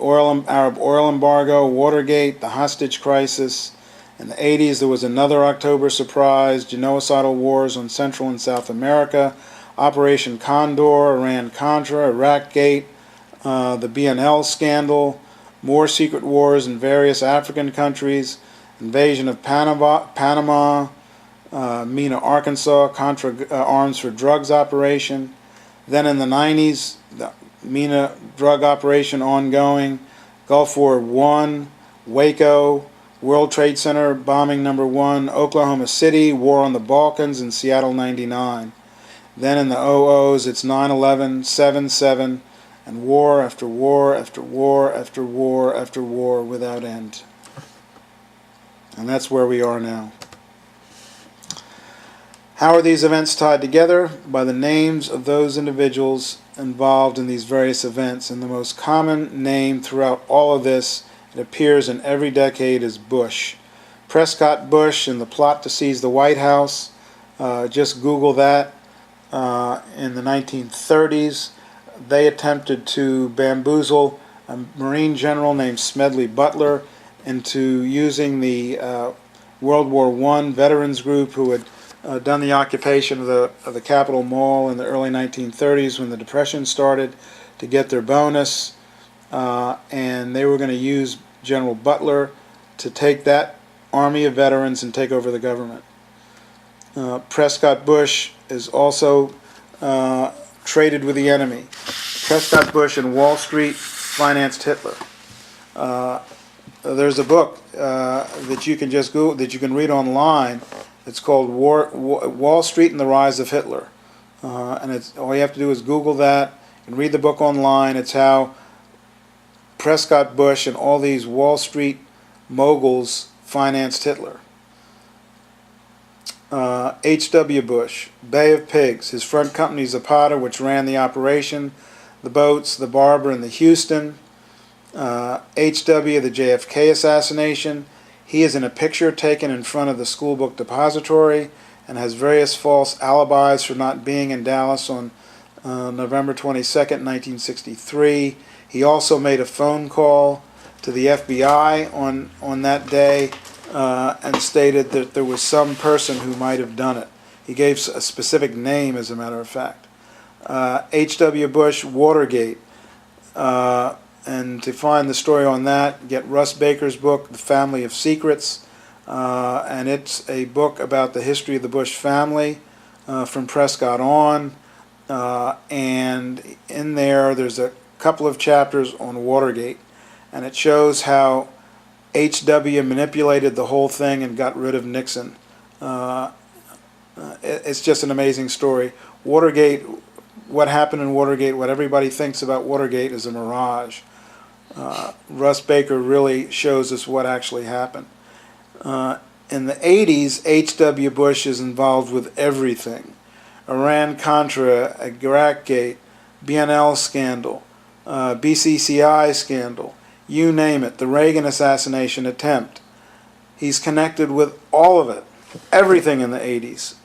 Arab oil embargo, Watergate, the hostage crisis. In the 80s, there was another October Surprise, genocidal wars on Central and South America, Operation Condor, Iran-Contra, Iraq-Gate, the BNL scandal, more secret wars in various African countries, invasion of Panama, Mena, Arkansas, Contra Arms for Drugs operation. Then in the 90s, the Mena drug operation ongoing, Gulf War I, Waco, World Trade Center bombing #1, Oklahoma City, war on the Balkans, and Seattle 99. Then in the 00s, it's 9/11, 7/7, and war after war after war after war after war without end. And that's where we are now. How are these events tied together? By the names of those individuals involved in these various events. And the most common name throughout all of this, it appears in every decade, is Bush. Prescott Bush and the plot to seize the White House. Just Google that. In the 1930s, they attempted to bamboozle a Marine general named Smedley Butler into using the World War I veterans group who had done the occupation of the Capitol Mall in the early 1930s when the Depression started to get their bonus. And they were going to use General Butler to take that army of veterans and take over the government. Prescott Bush is also traded with the enemy. Prescott Bush and Wall Street financed Hitler. There's a book that you can just Google, that you can read online. It's called Wall Street and the Rise of Hitler. And it's, all you have to do is Google that and read the book online. It's how Prescott Bush and all these Wall Street moguls financed Hitler. H.W. Bush, Bay of Pigs. His front company, Zapata, which ran the operation, the boats, the Barber, and the Houston. H.W., the JFK assassination. He is in a picture taken in front of the school book depository and has various false alibis for not being in Dallas on November 22nd, 1963. He also made a phone call to the FBI on that day and stated that there was some person who might have done it. He gave a specific name, as a matter of fact. H.W. Bush, Watergate. And to find the story on that, get Russ Baker's book, The Family of Secrets. And it's a book about the history of the Bush family from Prescott on. And in there's a couple of chapters on Watergate. And it shows how H.W. manipulated the whole thing and got rid of Nixon. It's just an amazing story. Watergate, what happened in Watergate, what everybody thinks about Watergate is a mirage. Russ Baker really shows us what actually happened. In the 80s, H.W. Bush is involved with everything. Iran-Contra, Iraq-gate, BNL scandal, BCCI scandal, you name it, the Reagan assassination attempt. He's connected with all of it, everything in the 80s.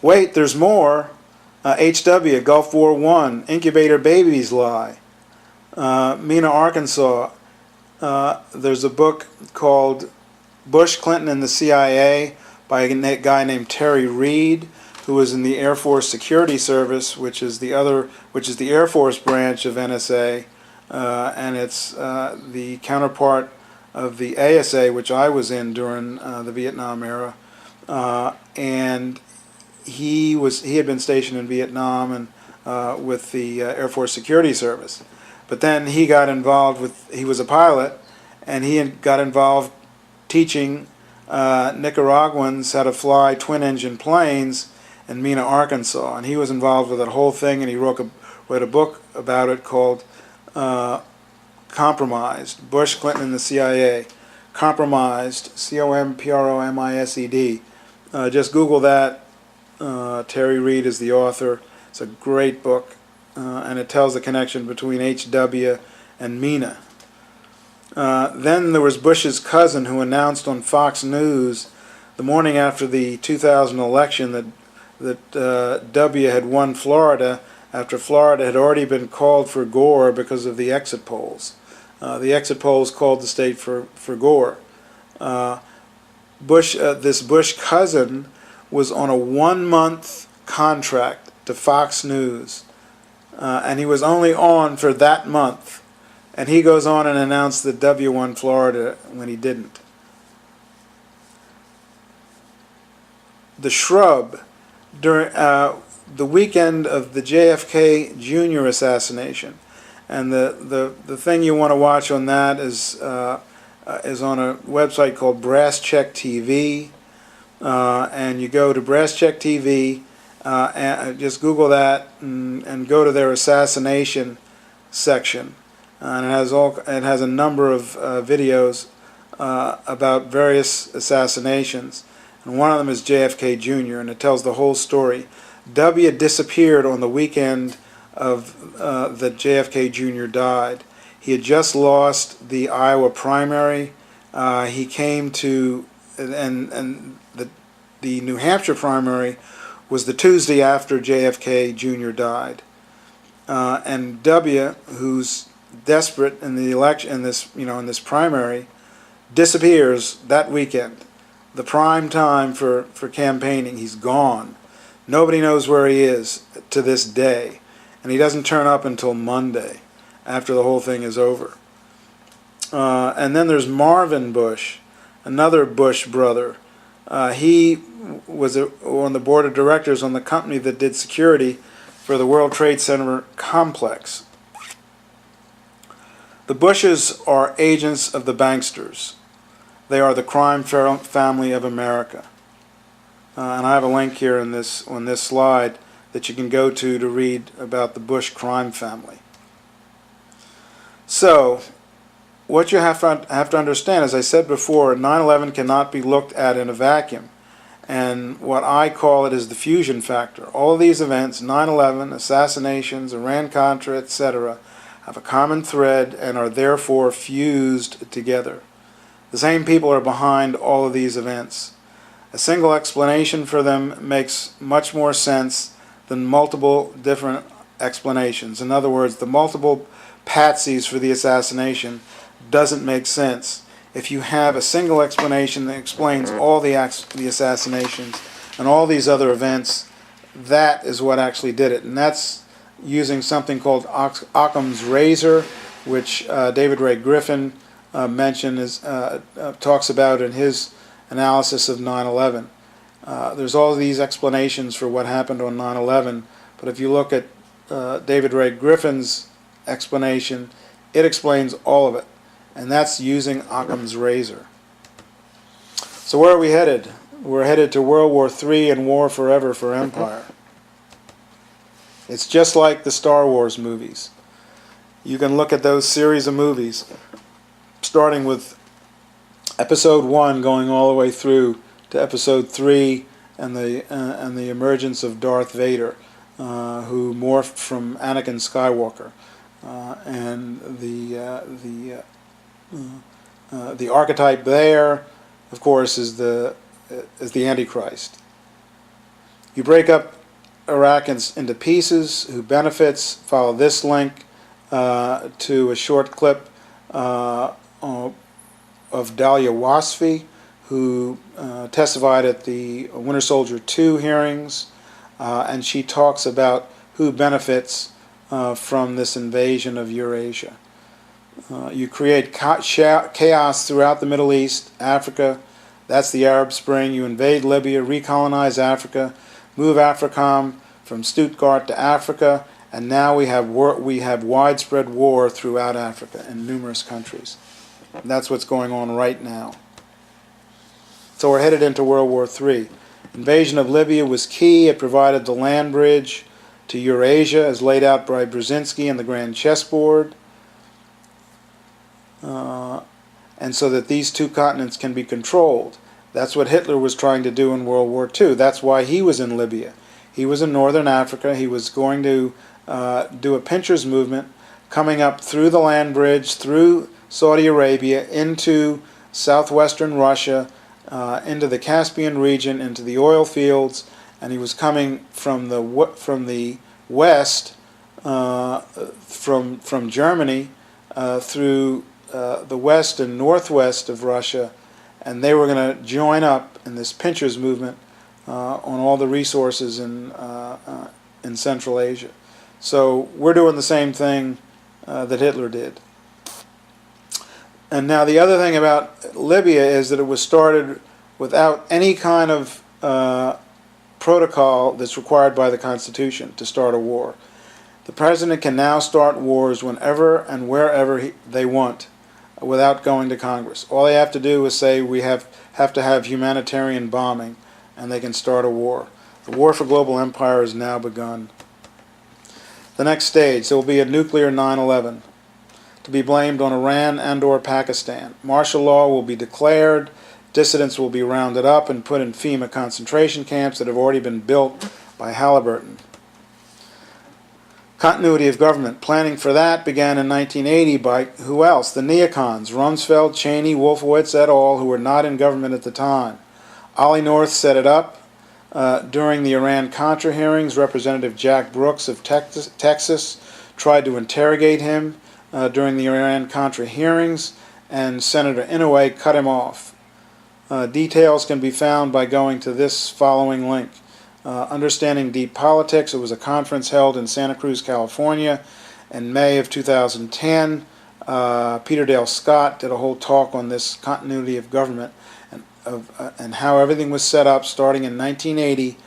Wait, there's more. H.W., Gulf War I, incubator babies lie. Mena, Arkansas. There's a book called Bush, Clinton, and the CIA by a guy named Terry Reed, who was in the Air Force Security Service, which is the Air Force branch of NSA, and it's the counterpart of the ASA, which I was in during the Vietnam era, and he had been stationed in Vietnam and with the Air Force Security Service. But then he got involved he was a pilot, and he got involved teaching Nicaraguans how to fly twin-engine planes in Mena, Arkansas. And he was involved with that whole thing, and he wrote a book about it called Compromised, Bush, Clinton, and the CIA. Compromised, C-O-M-P-R-O-M-I-S-E-D. Just Google that. Terry Reed is the author. It's a great book. And it tells the connection between H.W. and Mena. Then there was Bush's cousin, who announced on Fox News the morning after the 2000 election that W. had won Florida, after Florida had already been called for Gore because of the exit polls. The exit polls called the state for Gore. This Bush cousin was on a 1-month contract to Fox News. And he was only on for that month. And he goes on and announced that W won Florida when he didn't. The Shrub, during the weekend of the JFK Jr. assassination. And the thing you want to watch on that is on a website called Brass Check TV. And you go to Brass Check TV, and just Google that and go to their assassination section, and it has a number of videos about various assassinations, and one of them is JFK Jr. and it tells the whole story. W disappeared on the weekend of that JFK Jr. died. He had just lost the Iowa primary. He came to and the New Hampshire primary was the Tuesday after JFK Jr. died, and W, who's desperate in the election, in this primary, disappears that weekend, the prime time for campaigning. He's gone. Nobody knows where he is to this day, and he doesn't turn up until Monday, after the whole thing is over. And then there's Marvin Bush, another Bush brother. He was on the board of directors on the company that did security for the World Trade Center complex. The Bushes are agents of the banksters. They are the crime family of America. And I have a link here on this slide that you can go to read about the Bush crime family. So, what you have to understand, as I said before, 9/11 cannot be looked at in a vacuum. And what I call it is the fusion factor. All of these events, 9/11, assassinations, Iran-Contra, etc., have a common thread and are therefore fused together. The same people are behind all of these events. A single explanation for them makes much more sense than multiple different explanations. In other words, the multiple patsies for the assassination doesn't make sense. If you have a single explanation that explains all the assassinations and all these other events, that is what actually did it. And that's using something called Occam's razor, which David Ray Griffin mentioned, talks about in his analysis of 9/11. There's all these explanations for what happened on 9/11, but if you look at David Ray Griffin's explanation, it explains all of it, and that's using Occam's razor. So where are we headed? We're headed to World War III and war forever for empire. It's just like the Star Wars movies. You can look at those series of movies, starting with Episode 1 going all the way through to Episode 3 and the emergence of Darth Vader, who morphed from Anakin Skywalker, and the archetype there, of course, is the Antichrist. You break up Iraq into pieces. Who benefits? Follow this link to a short clip of Dahlia Wasfi, who testified at the Winter Soldier II hearings, and she talks about who benefits from this invasion of Eurasia. You create chaos throughout the Middle East, Africa. That's the Arab Spring. You invade Libya, recolonize Africa, move AFRICOM from Stuttgart to Africa, and now we have widespread war throughout Africa in numerous countries. And that's what's going on right now. So we're headed into World War III. Invasion of Libya was key. It provided the land bridge to Eurasia as laid out by Brzezinski in the Grand Chessboard. And so that these two continents can be controlled. That's what Hitler was trying to do in World War II. That's why he was in Libya. He was in northern Africa. He was going to do a pincher's movement coming up through the land bridge, through Saudi Arabia, into southwestern Russia, into the Caspian region, into the oil fields, and he was coming from the west, from Germany, through the west and northwest of Russia, and they were going to join up in this pincher's movement on all the resources in Central Asia. So we're doing the same thing that Hitler did. And now the other thing about Libya is that it was started without any kind of protocol that's required by the Constitution to start a war. The president can now start wars whenever and wherever they want without going to Congress. All they have to do is say we have to have humanitarian bombing, and they can start a war. The war for global empire has now begun. The next stage, there will be a nuclear 9/11 to be blamed on Iran and/or Pakistan. Martial law will be declared. Dissidents will be rounded up and put in FEMA concentration camps that have already been built by Halliburton. Continuity of government. Planning for that began in 1980 by who else? The neocons, Rumsfeld, Cheney, Wolfowitz, et al., who were not in government at the time. Ollie North set it up. During the Iran-Contra hearings, Representative Jack Brooks of Texas tried to interrogate him during the Iran-Contra hearings, and Senator Inouye cut him off. Details can be found by going to this following link. Understanding Deep Politics. It was a conference held in Santa Cruz, California in May of 2010. Peter Dale Scott did a whole talk on this continuity of government. and how everything was set up starting in 1980,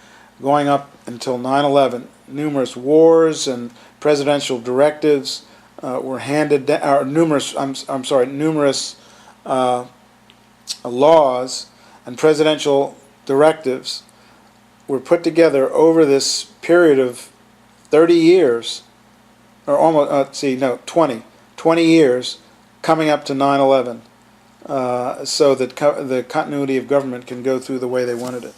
going up until 9/11. Numerous wars and presidential directives were handed down, or numerous laws and presidential directives were put together over this period of 30 years, or almost, 20 years, coming up to 9/11, so that the continuity of government can go through the way they wanted it.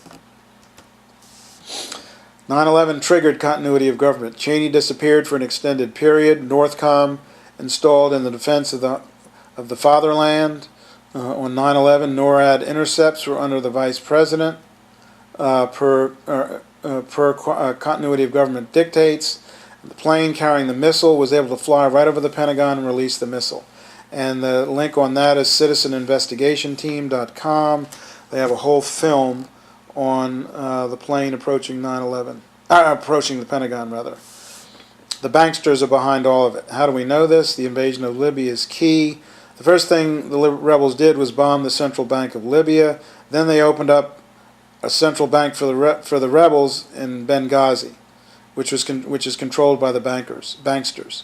9/11 triggered continuity of government. Cheney disappeared for an extended period. Northcom installed in the defense of the fatherland. On 9/11, NORAD intercepts were under the vice president. Per continuity of government dictates. The plane carrying the missile was able to fly right over the Pentagon and release the missile. And the link on that is citizeninvestigationteam.com. They have a whole film on the plane approaching 9/11, approaching the Pentagon, rather. The banksters are behind all of it. How do we know this? The invasion of Libya is key. The first thing the rebels did was bomb the central bank of Libya. Then they opened up a central bank for the rebels in Benghazi, which is controlled by the banksters.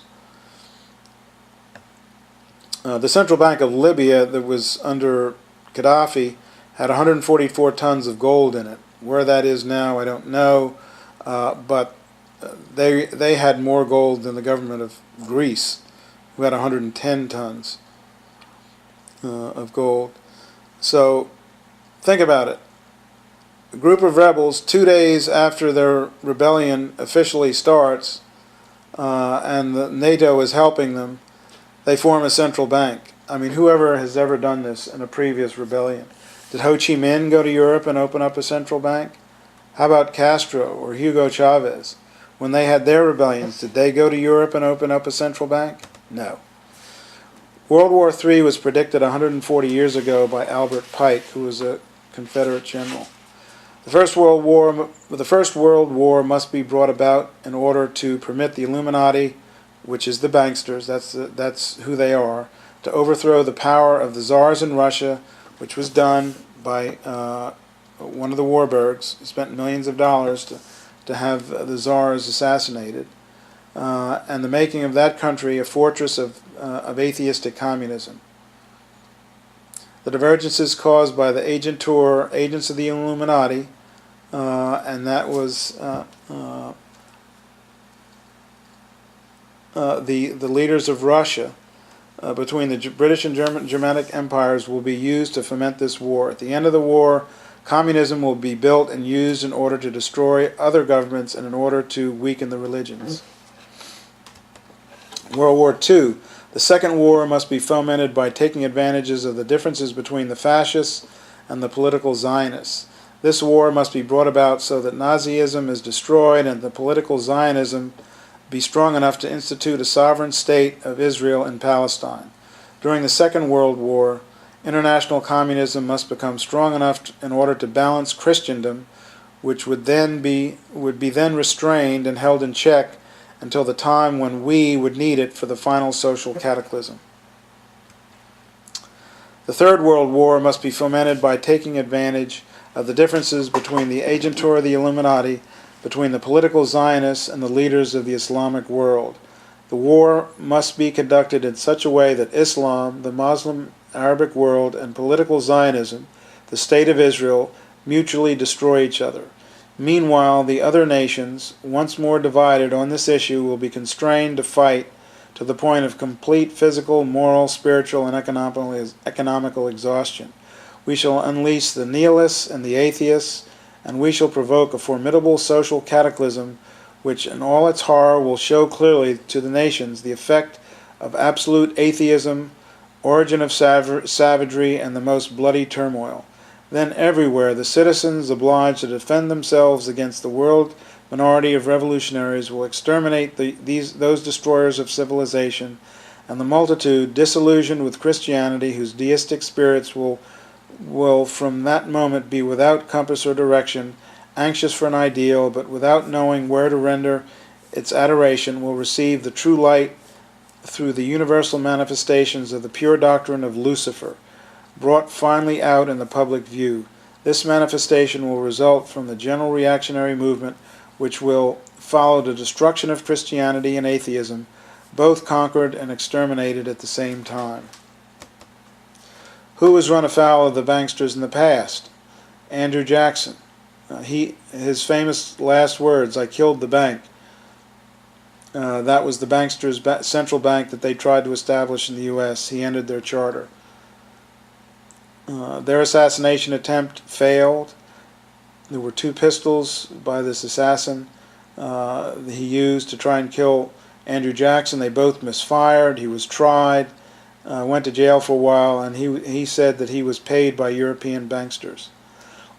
The central bank of Libya that was under Gaddafi had 144 tons of gold in it. Where that is now, I don't know, but they had more gold than the government of Greece, who had 110 tons of gold. So think about it. A group of rebels, 2 days after their rebellion officially starts, and the NATO is helping them, they form a central bank. I mean, whoever has ever done this in a previous rebellion? Did Ho Chi Minh go to Europe and open up a central bank? How about Castro or Hugo Chavez? When they had their rebellions, did they go to Europe and open up a central bank? No. World War III was predicted 140 years ago by Albert Pike, who was a Confederate general. The First World War must be brought about in order to permit the Illuminati, which is the banksters, that's who they are, to overthrow the power of the czars in Russia, which was done by one of the Warburgs, who spent millions of dollars to have the czars assassinated, and the making of that country a fortress of atheistic communism. The divergences caused by the agents of the Illuminati, and that was the leaders of Russia, between the British and Germanic empires, will be used to foment this war. At the end of the war, communism will be built and used in order to destroy other governments and in order to weaken the religions. World War II. The Second War must be fomented by taking advantages of the differences between the fascists and the political Zionists. This war must be brought about so that Nazism is destroyed and the political Zionism be strong enough to institute a sovereign state of Israel in Palestine. During the Second World War, international communism must become strong enough in order to balance Christendom, which would be restrained and held in check until the time when we would need it for the final social cataclysm. The Third World War must be fomented by taking advantage of the differences between the agentur of the Illuminati, between the political Zionists and the leaders of the Islamic world. The war must be conducted in such a way that Islam, the Muslim Arabic world, and political Zionism, the State of Israel, mutually destroy each other. Meanwhile, the other nations, once more divided on this issue, will be constrained to fight to the point of complete physical, moral, spiritual, and economical exhaustion. We shall unleash the nihilists and the atheists, and we shall provoke a formidable social cataclysm which in all its horror will show clearly to the nations the effect of absolute atheism, origin of savagery, and the most bloody turmoil. Then everywhere the citizens obliged to defend themselves against the world minority of revolutionaries will exterminate those destroyers of civilization, and the multitude, disillusioned with Christianity, whose deistic spirits will from that moment be without compass or direction, anxious for an ideal, but without knowing where to render its adoration, will receive the true light through the universal manifestations of the pure doctrine of Lucifer, brought finally out in the public view. This manifestation will result from the general reactionary movement which will follow the destruction of Christianity and atheism, both conquered and exterminated at the same time. Who has run afoul of the banksters in the past? Andrew Jackson. His famous last words, "I killed the bank." That was the banksters' central bank that they tried to establish in the U.S. He ended their charter. Their assassination attempt failed. There were 2 pistols by this assassin he used to try and kill Andrew Jackson. They both misfired. He was tried, went to jail for a while, and he said that he was paid by European banksters.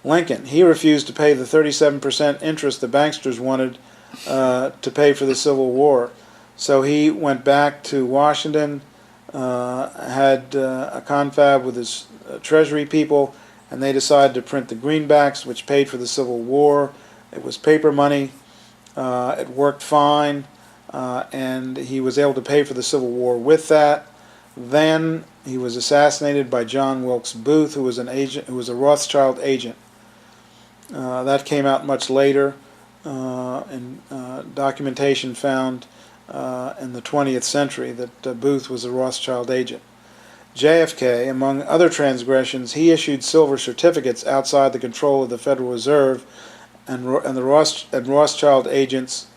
Lincoln, he refused to pay the 37% interest the banksters wanted to pay for the Civil War. So he went back to Washington, had a confab with his Treasury people, and they decided to print the greenbacks, which paid for the Civil War. It was paper money. It worked fine, and he was able to pay for the Civil War with that. Then he was assassinated by John Wilkes Booth, who was an agent, who was a Rothschild agent. That came out much later, and documentation found in the 20th century that Booth was a Rothschild agent. JFK, among other transgressions, he issued silver certificates outside the control of the Federal Reserve, and Rothschild agents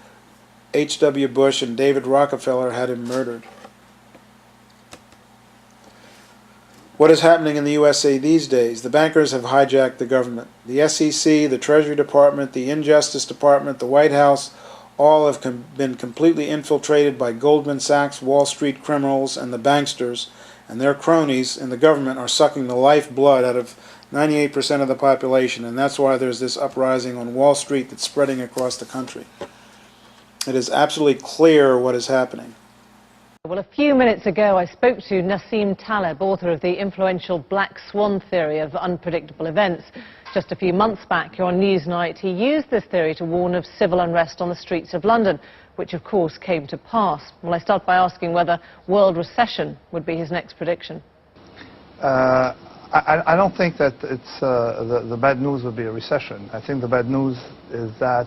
H.W. Bush and David Rockefeller had him murdered. What is happening in the USA these days? The bankers have hijacked the government. The SEC, the Treasury Department, the Injustice Department, the White House, all have been completely infiltrated by Goldman Sachs, Wall Street criminals, and the banksters, and their cronies in the government are sucking the lifeblood out of 98% of the population, and that's why there's this uprising on Wall Street that's spreading across the country. It is absolutely clear what is happening. Well, a few minutes ago I spoke to Nassim Taleb, author of the influential Black Swan theory of unpredictable events. Just a few months back here on Newsnight, he used this theory to warn of civil unrest on the streets of London, which of course came to pass. Well, I start by asking whether world recession would be his next prediction. I don't think that it's the bad news would be a recession. I think the bad news is that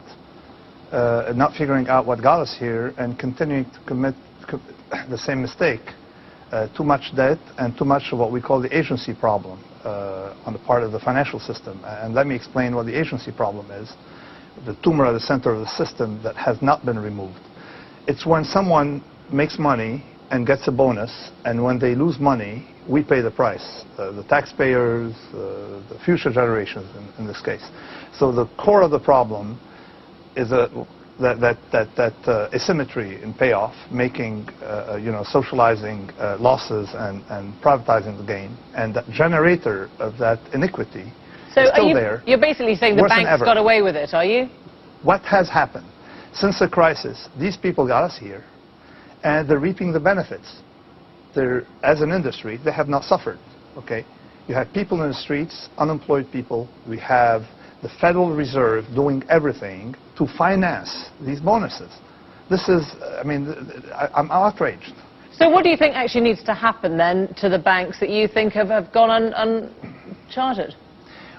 not figuring out what got us here and continuing to commit the same mistake. Too much debt and too much of what we call the agency problem on the part of the financial system. And let me explain what the agency problem is. The tumor at the center of the system that has not been removed. It's when someone makes money and gets a bonus, and when they lose money, we pay the price. The taxpayers, the future generations in this case. So the core of the problem is that asymmetry in payoff, making, socializing losses and privatizing the gain, and that generator of that iniquity is still there. You're basically saying the banks got away with it, are you? What has happened? Since the crisis, these people got us here, and they're reaping the benefits. As an industry, they have not suffered, okay? You have people in the streets, unemployed people. We have the Federal Reserve doing everything to finance these bonuses. This is, I'm outraged. So what do you think actually needs to happen then to the banks that you think have gone uncharted?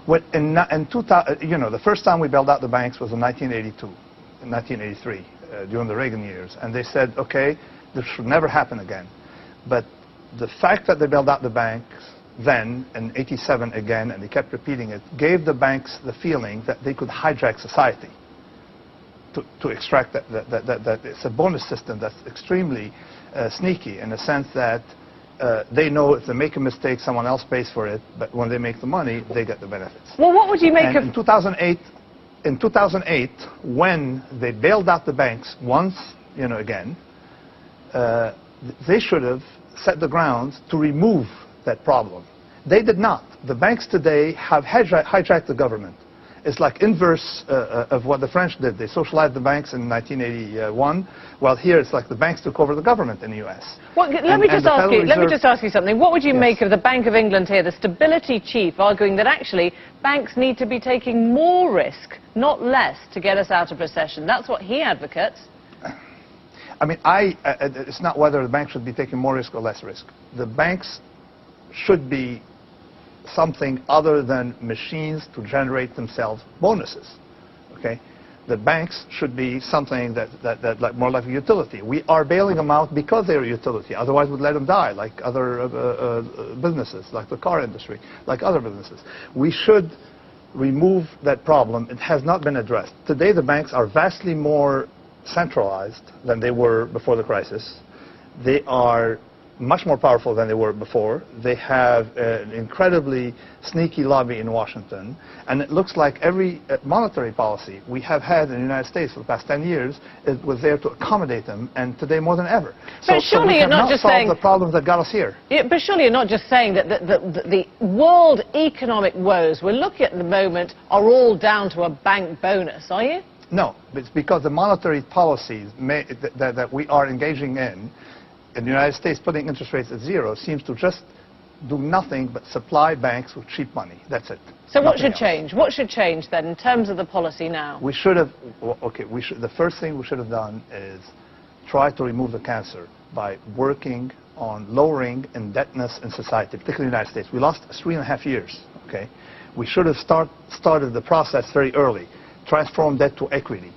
The first time we bailed out the banks was in 1983, during the Reagan years. And they said, okay, this should never happen again. But the fact that they bailed out the banks then, in 87 again, and they kept repeating it, gave the banks the feeling that they could hijack society to extract that it's a bonus system that's extremely sneaky in the sense that they know if they make a mistake, someone else pays for it, but when they make the money, they get the benefits. Well, what would you make of... In 2008, when they bailed out the banks once, again, they should have set the grounds to remove that problem. They did not. The banks today have hijacked the government. It's like inverse of what the French did. They socialized the banks in 1981, while here it's like the banks took over the government in the U.S. Well, let me just ask you something. What would you make of the Bank of England here, the stability chief, arguing that actually banks need to be taking more risk, not less, to get us out of recession? That's what he advocates. It's not whether the banks should be taking more risk or less risk. The banks should be something other than machines to generate themselves bonuses. Okay? The banks should be something that like more like a utility. We are bailing them out because they're a utility. Otherwise, we'd let them die, like other businesses, like the car industry, like other businesses. We should remove that problem. It has not been addressed. Today, the banks are vastly more centralized than they were before the crisis. They are much more powerful than they were before. They have an incredibly sneaky lobby in Washington. And it looks like every monetary policy we have had in the United States for the past 10 years, it was there to accommodate them, and today more than ever. But surely we you're not have just solved saying the problems that got us here. Yeah, but surely you're not just saying that the world economic woes we're looking at the moment are all down to a bank bonus, are you? No, it's because the monetary policies that we are engaging in the United States, putting interest rates at zero, seems to just do nothing but supply banks with cheap money. That's it. So what Nothing should else. change? What should change then in terms of the policy now? We should have, the first thing we should have done is try to remove the cancer by working on lowering indebtedness in society, particularly in the United States. We lost 3.5 years, okay? We should have started the process very early, transform debt to equity.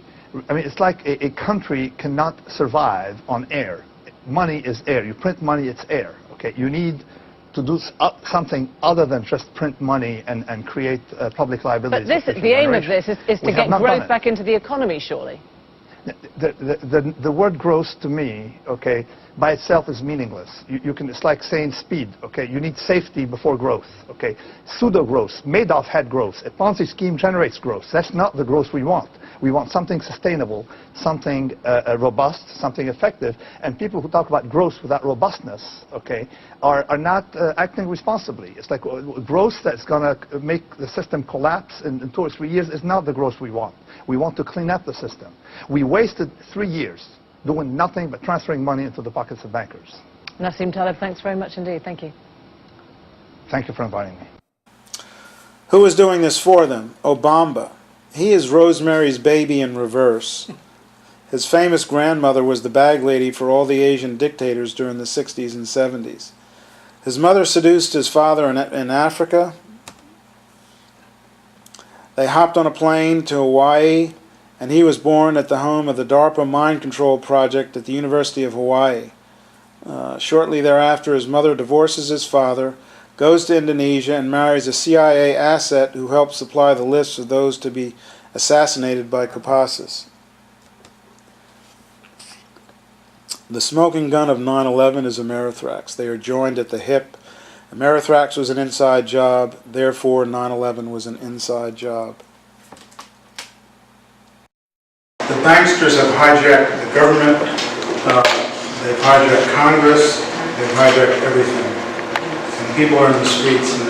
I mean, it's like a country cannot survive on air. Money is air. You print money, it's air, okay? You need to do something other than just print money and create public liabilities. But the aim of this is to get growth back into the economy, surely. The word growth to me, okay, by itself is meaningless. It's like saying speed, okay? You need safety before growth, okay? Pseudo growth. Madoff had growth. A Ponzi scheme generates growth. That's not the growth we want. We want something sustainable, something robust, something effective. And people who talk about growth without robustness, okay, are not acting responsibly. It's like growth that's going to make the system collapse in 2 or 3 years is not the growth we want. We want to clean up the system. We wasted 3 years doing nothing but transferring money into the pockets of bankers. Nassim Taleb, thanks very much indeed. Thank you. Thank you for inviting me. Who is doing this for them? Obama. He is Rosemary's Baby in reverse. His famous grandmother was the bag lady for all the Asian dictators during the 60s and 70s. His mother seduced his father in Africa. They hopped on a plane to Hawaii, and he was born at the home of the DARPA mind control project at the University of Hawaii. Shortly thereafter, his mother divorces his father, goes to Indonesia, and marries a CIA asset who helped supply the lists of those to be assassinated by Kopassus. The smoking gun of 9/11 is Amerithrax. They are joined at the hip. Amerithrax was an inside job, therefore 9/11 was an inside job. The banksters have hijacked the government, they've hijacked Congress, they've hijacked everything. And people are in the streets, and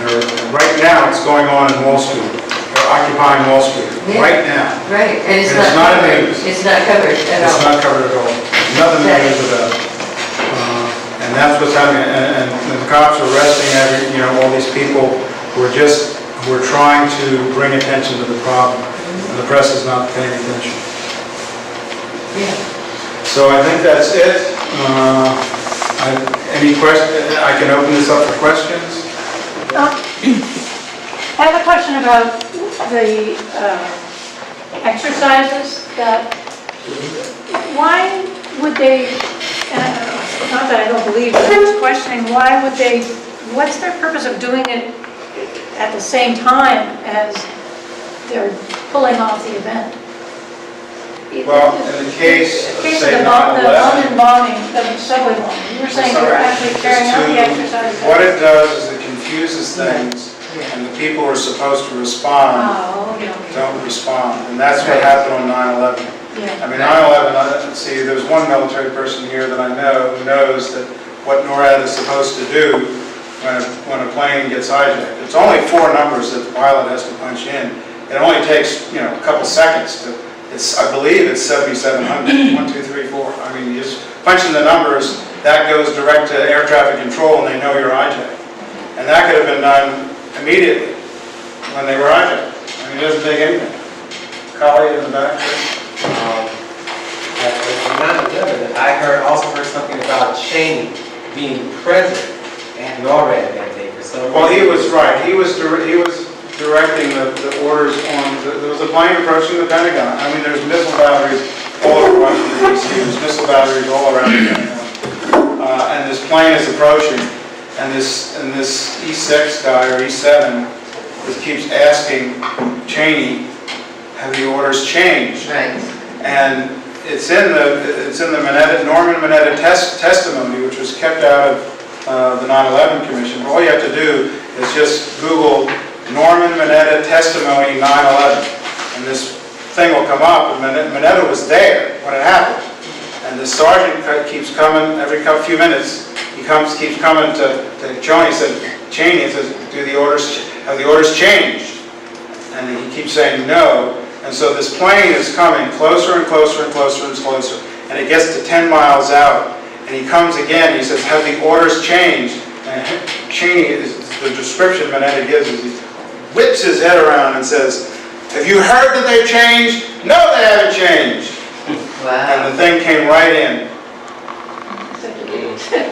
right now it's going on in Wall Street. They're occupying Wall Street, right now. Right, and it's not covered. news. It's not covered at all. It's not covered at all. There's nothing news about it. And that's what's happening. And the cops are arresting all these people who are trying to bring attention to the problem, and the press is not paying attention. Yeah. So I think that's it. Any questions? I can open this up for questions. I have a question about the exercises that, why would they, not that I don't believe, but I was questioning, why would they, what's their purpose of doing it at the same time as they're pulling off the event? Well, in the case of, say, the 9/11, London bombing, the subway bombing, you were saying they were actually carrying out the exercises. what it does is it confuses things, and the people who are supposed to respond don't respond. And that's what happened on 9/11. Yeah. I mean, 9/11, see, there's one military person here that I know who knows that what NORAD is supposed to do when a plane gets hijacked. It's only 4 numbers that the pilot has to punch in. It only takes, a couple seconds to, I believe it's 7,700, 1, 2, 3, 4. I mean, you just punch in the numbers, that goes direct to air traffic control, and they know you're hijacked. And that could have been done immediately when they were hijacked. I mean, it doesn't take anything. Colleague in the back. I also heard something about Cheney being present at NORAD that day for Well, he was right. He was directing the orders on. There was a plane approaching the Pentagon. I mean, there's missile batteries all over Washington D.C. There's missile batteries all around the Pentagon. And this plane is approaching, and this E6 guy or E7 just keeps asking Cheney, "Have the orders changed?" Right. And it's in the Norman Mineta testimony, which was kept out of the 9/11 Commission. All you have to do is just Google Norman Mineta testimony 9/11, and this thing will come up. And Mineta was there when it happened, and the sergeant keeps coming every few minutes. He keeps coming to Cheney and says, "Have the orders changed?" And he keeps saying no. And so this plane is coming closer and closer and closer and closer, and it gets to 10 miles out. And he comes again, and he says, "Have the orders changed?" And Cheney, the description Mineta gives is he whips his head around and says, "Have you heard that they've changed?" "No, they haven't changed." Wow. And the thing came right in.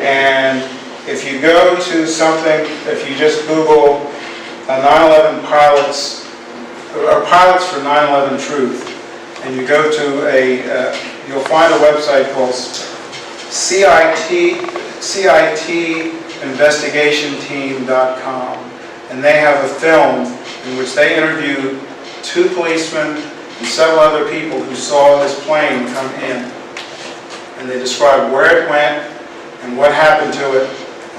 And if you go to something, if you just Google 9/11 pilots, or pilots for 9/11 truth, and you go to you'll find a website called CITinvestigationteam.com, and they have a film in which they interviewed 2 policemen and several other people who saw this plane come in, and they described where it went and what happened to it.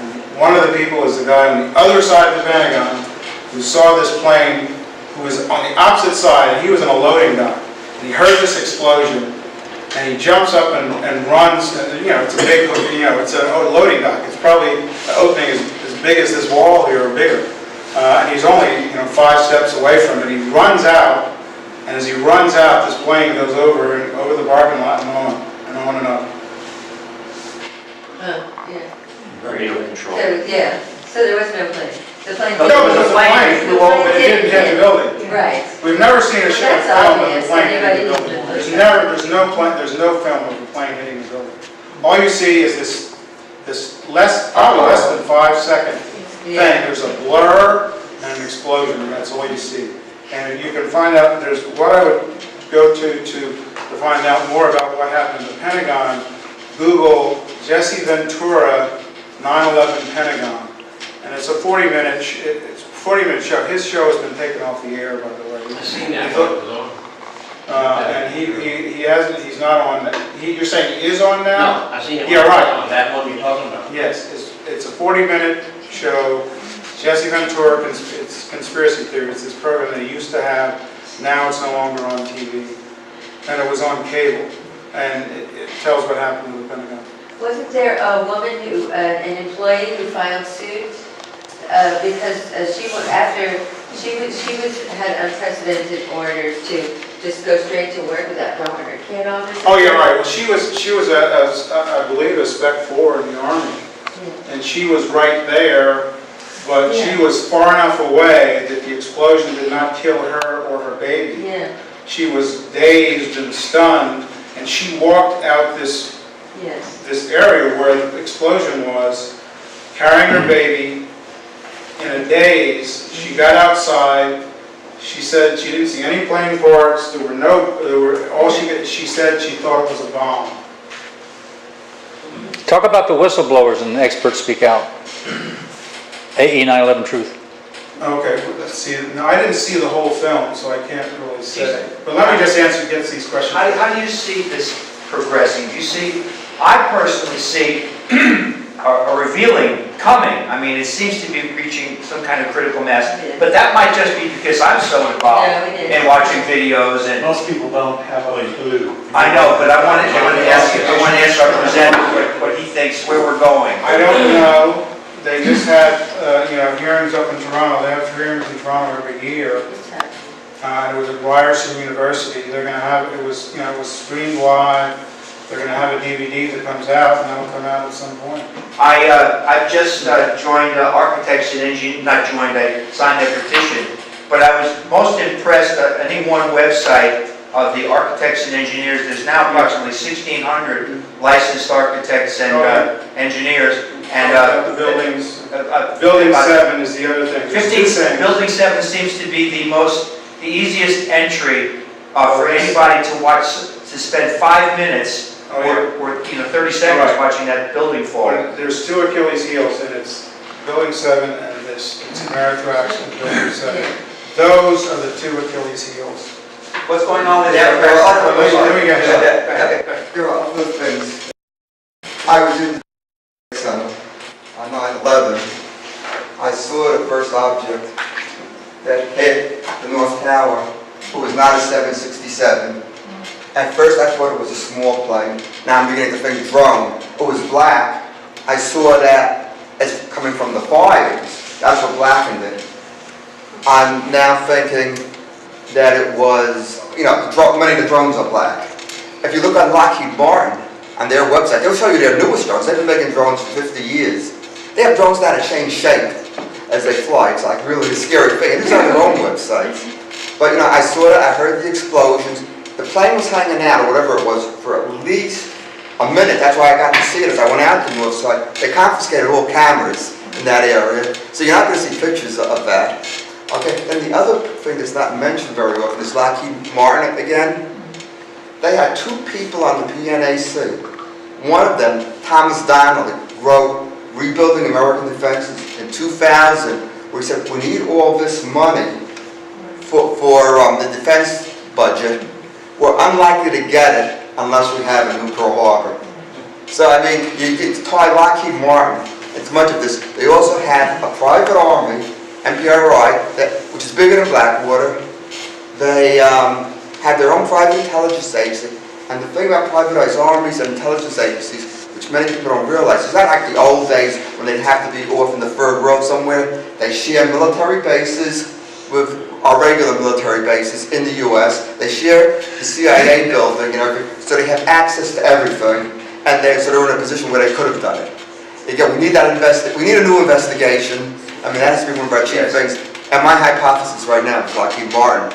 And one of the people is the guy on the other side of the Pentagon who saw this plane, who was on the opposite side, and he was in a loading dock, and he heard this explosion. And he jumps up and runs. It's a big, it's a loading dock. It's probably the opening is as big as this wall here, or bigger. And he's only 5 steps away from it. He runs out, and as he runs out, this plane goes over the parking lot and on and on and on. Yeah. Radio control. Yeah. So there was no plane. The plane. No, it was a plane. It flew over, but it didn't hit the building. Right. We've never seen a show That's film of obvious. the plane hitting the Anybody building. can There's believe no film of the plane hitting the building. All you see is this probably less than 5-second thing. There's a blur and an explosion, and that's all you see. And you can find out, what I would go to find out more about what happened in the Pentagon. Google Jesse Ventura 9/11 Pentagon, and it's a 40-minute show. His show has been taken off the air, by the way. I've seen that. It was on. And he hasn't. He's not on. You're saying he is on now? No, I've seen it. Yeah, right. On that one you're talking about. Yes, it's a 40-minute show. Jesse Ventura, it's conspiracy theory. It's this program that he used to have. Now it's no longer on TV, and it was on cable, and it tells what happened to the Pentagon. Wasn't there a woman an employee who filed suit because she had unprecedented orders to just go straight to work without dropping her kid off? Oh yeah, right. Well, she was I believe a Spec 4 in the Army, and she was right there, but she was far enough away that the explosion did not kill her or her baby. Yeah. She was dazed and stunned, and she walked out this area where the explosion was, carrying her baby in a daze. She got outside. She said she didn't see any plane parts. She said she thought it was a bomb. Talk about the whistleblowers and experts speak out. AE 9/11 Truth. Okay, let's see. No, I didn't see the whole film, so I can't really say. But let me just get these questions. How do you see this progressing? Do you see, I personally see a revealing coming. I mean, it seems to be reaching some kind of critical mass, but that might just be because I'm so involved in watching videos and... Most people don't have a clue. I know, but I want to ask our presenter what he thinks, where we're going. I don't know. They just had, hearings up in Toronto. They have hearings in Toronto every year. It was at Ryerson University. They're going to have it was streamed live. They're going to have a DVD that comes out, and that'll come out at some point. I've just joined Architects and Engineers. Not joined. I signed a petition, but I was most impressed. I think one website of the Architects and Engineers. There's now approximately 1,600 licensed architects and engineers. And The buildings, Building 7 is the other thing. There's two things. Building 7 seems to be the easiest entry for anybody to watch, to spend 5 minutes or 30 seconds Right. watching that building fall. There's two Achilles heels, and it's Building 7 and it's Anthrax and Building 7. Those are the two Achilles heels. What's going on with Let me get that. There are other things. I was in the center on 9/11. I saw the first object that hit the North Tower. It was not a 767. At first I thought it was a small plane. Now I'm beginning to think drone. It was black. I saw that as coming from the fires. That's what blackened it. I'm now thinking that it was, many of the drones are black. If you look on Lockheed Martin, on their website, they'll show you their newest drones. They've been making drones for 50 years. They have drones now that change shape as they fly. It's like really a scary thing. It is on their own websites. But I saw it, I heard the explosions. The plane was hanging out, or whatever it was, for at least a minute. That's why I got to see it as I went out to the north side. They confiscated all cameras in that area. So you're not going to see pictures of that. Okay, and the other thing that's not mentioned very often is Lockheed Martin again. They had two people on the PNAC. One of them, Thomas Donnelly, wrote Rebuilding American Defenses in 2000, where he said, we need all this money for the defense budget. We're unlikely to get it unless we have a new Pearl Harbor. So, I mean, you get to tie Lockheed Martin into much of this. They also had a private army, MPRI, which is bigger than Blackwater. They had their own private intelligence agency. And the thing about privatized armies and intelligence agencies, which many people don't realize, is not like the old days when they'd have to be off in the third world somewhere. They share military bases with our regular military bases in the U.S. They share the CIA building and everything, so they have access to everything. And so they're in a position where they could have done it. Again, we need we need a new investigation. I mean, that has to be one of our chief things. And my hypothesis right now is Lockheed Martin.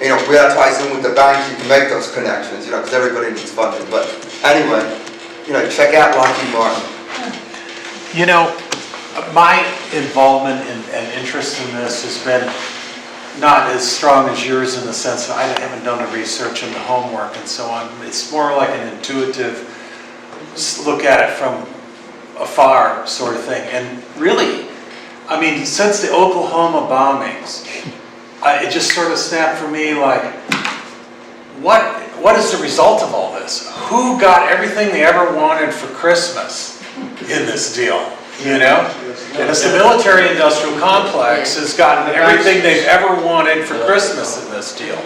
Where that ties in with the banks, you can make those connections, because everybody needs funding. But anyway, check out Lockheed Martin. My involvement and interest in this has been not as strong as yours in the sense that I haven't done the research and the homework and so on. It's more like an intuitive look at it from afar sort of thing. And really, I mean, since the Oklahoma bombings, it just sort of snapped for me like, what is the result of all this? Who got everything they ever wanted for Christmas in this deal? And it's the military-industrial complex has gotten everything they've ever wanted for Christmas in this deal.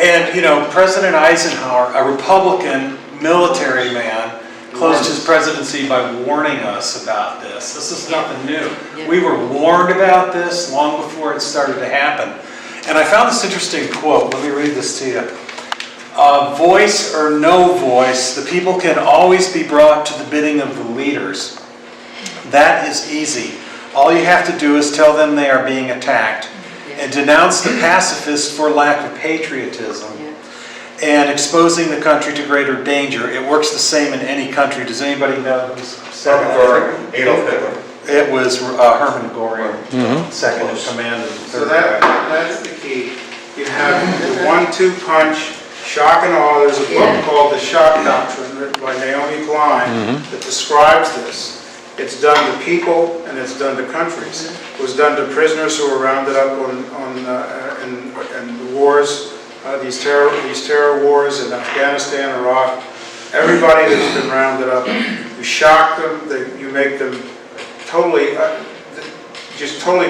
And, President Eisenhower, a Republican military man, closed his presidency by warning us about this. This is nothing new. We were warned about this long before it started to happen. And I found this interesting quote. Let me read this to you. Voice or no voice, the people can always be brought to the bidding of the leaders. That is easy. All you have to do is tell them they are being attacked and denounce the pacifists for lack of patriotism and exposing the country to greater danger. It works the same in any country. Does anybody know who's said that? Adolf Hitler. It was Hermann Göring, second in command. So that's the key. You have the 1-2 punch, shock and awe. There's a book called The Shock Doctrine written by Naomi Klein that describes this. It's done to people and it's done to countries. It was done to prisoners who were rounded up in the wars, these terror wars in Afghanistan, Iraq. Everybody that's been rounded up, you shock them, you make them totally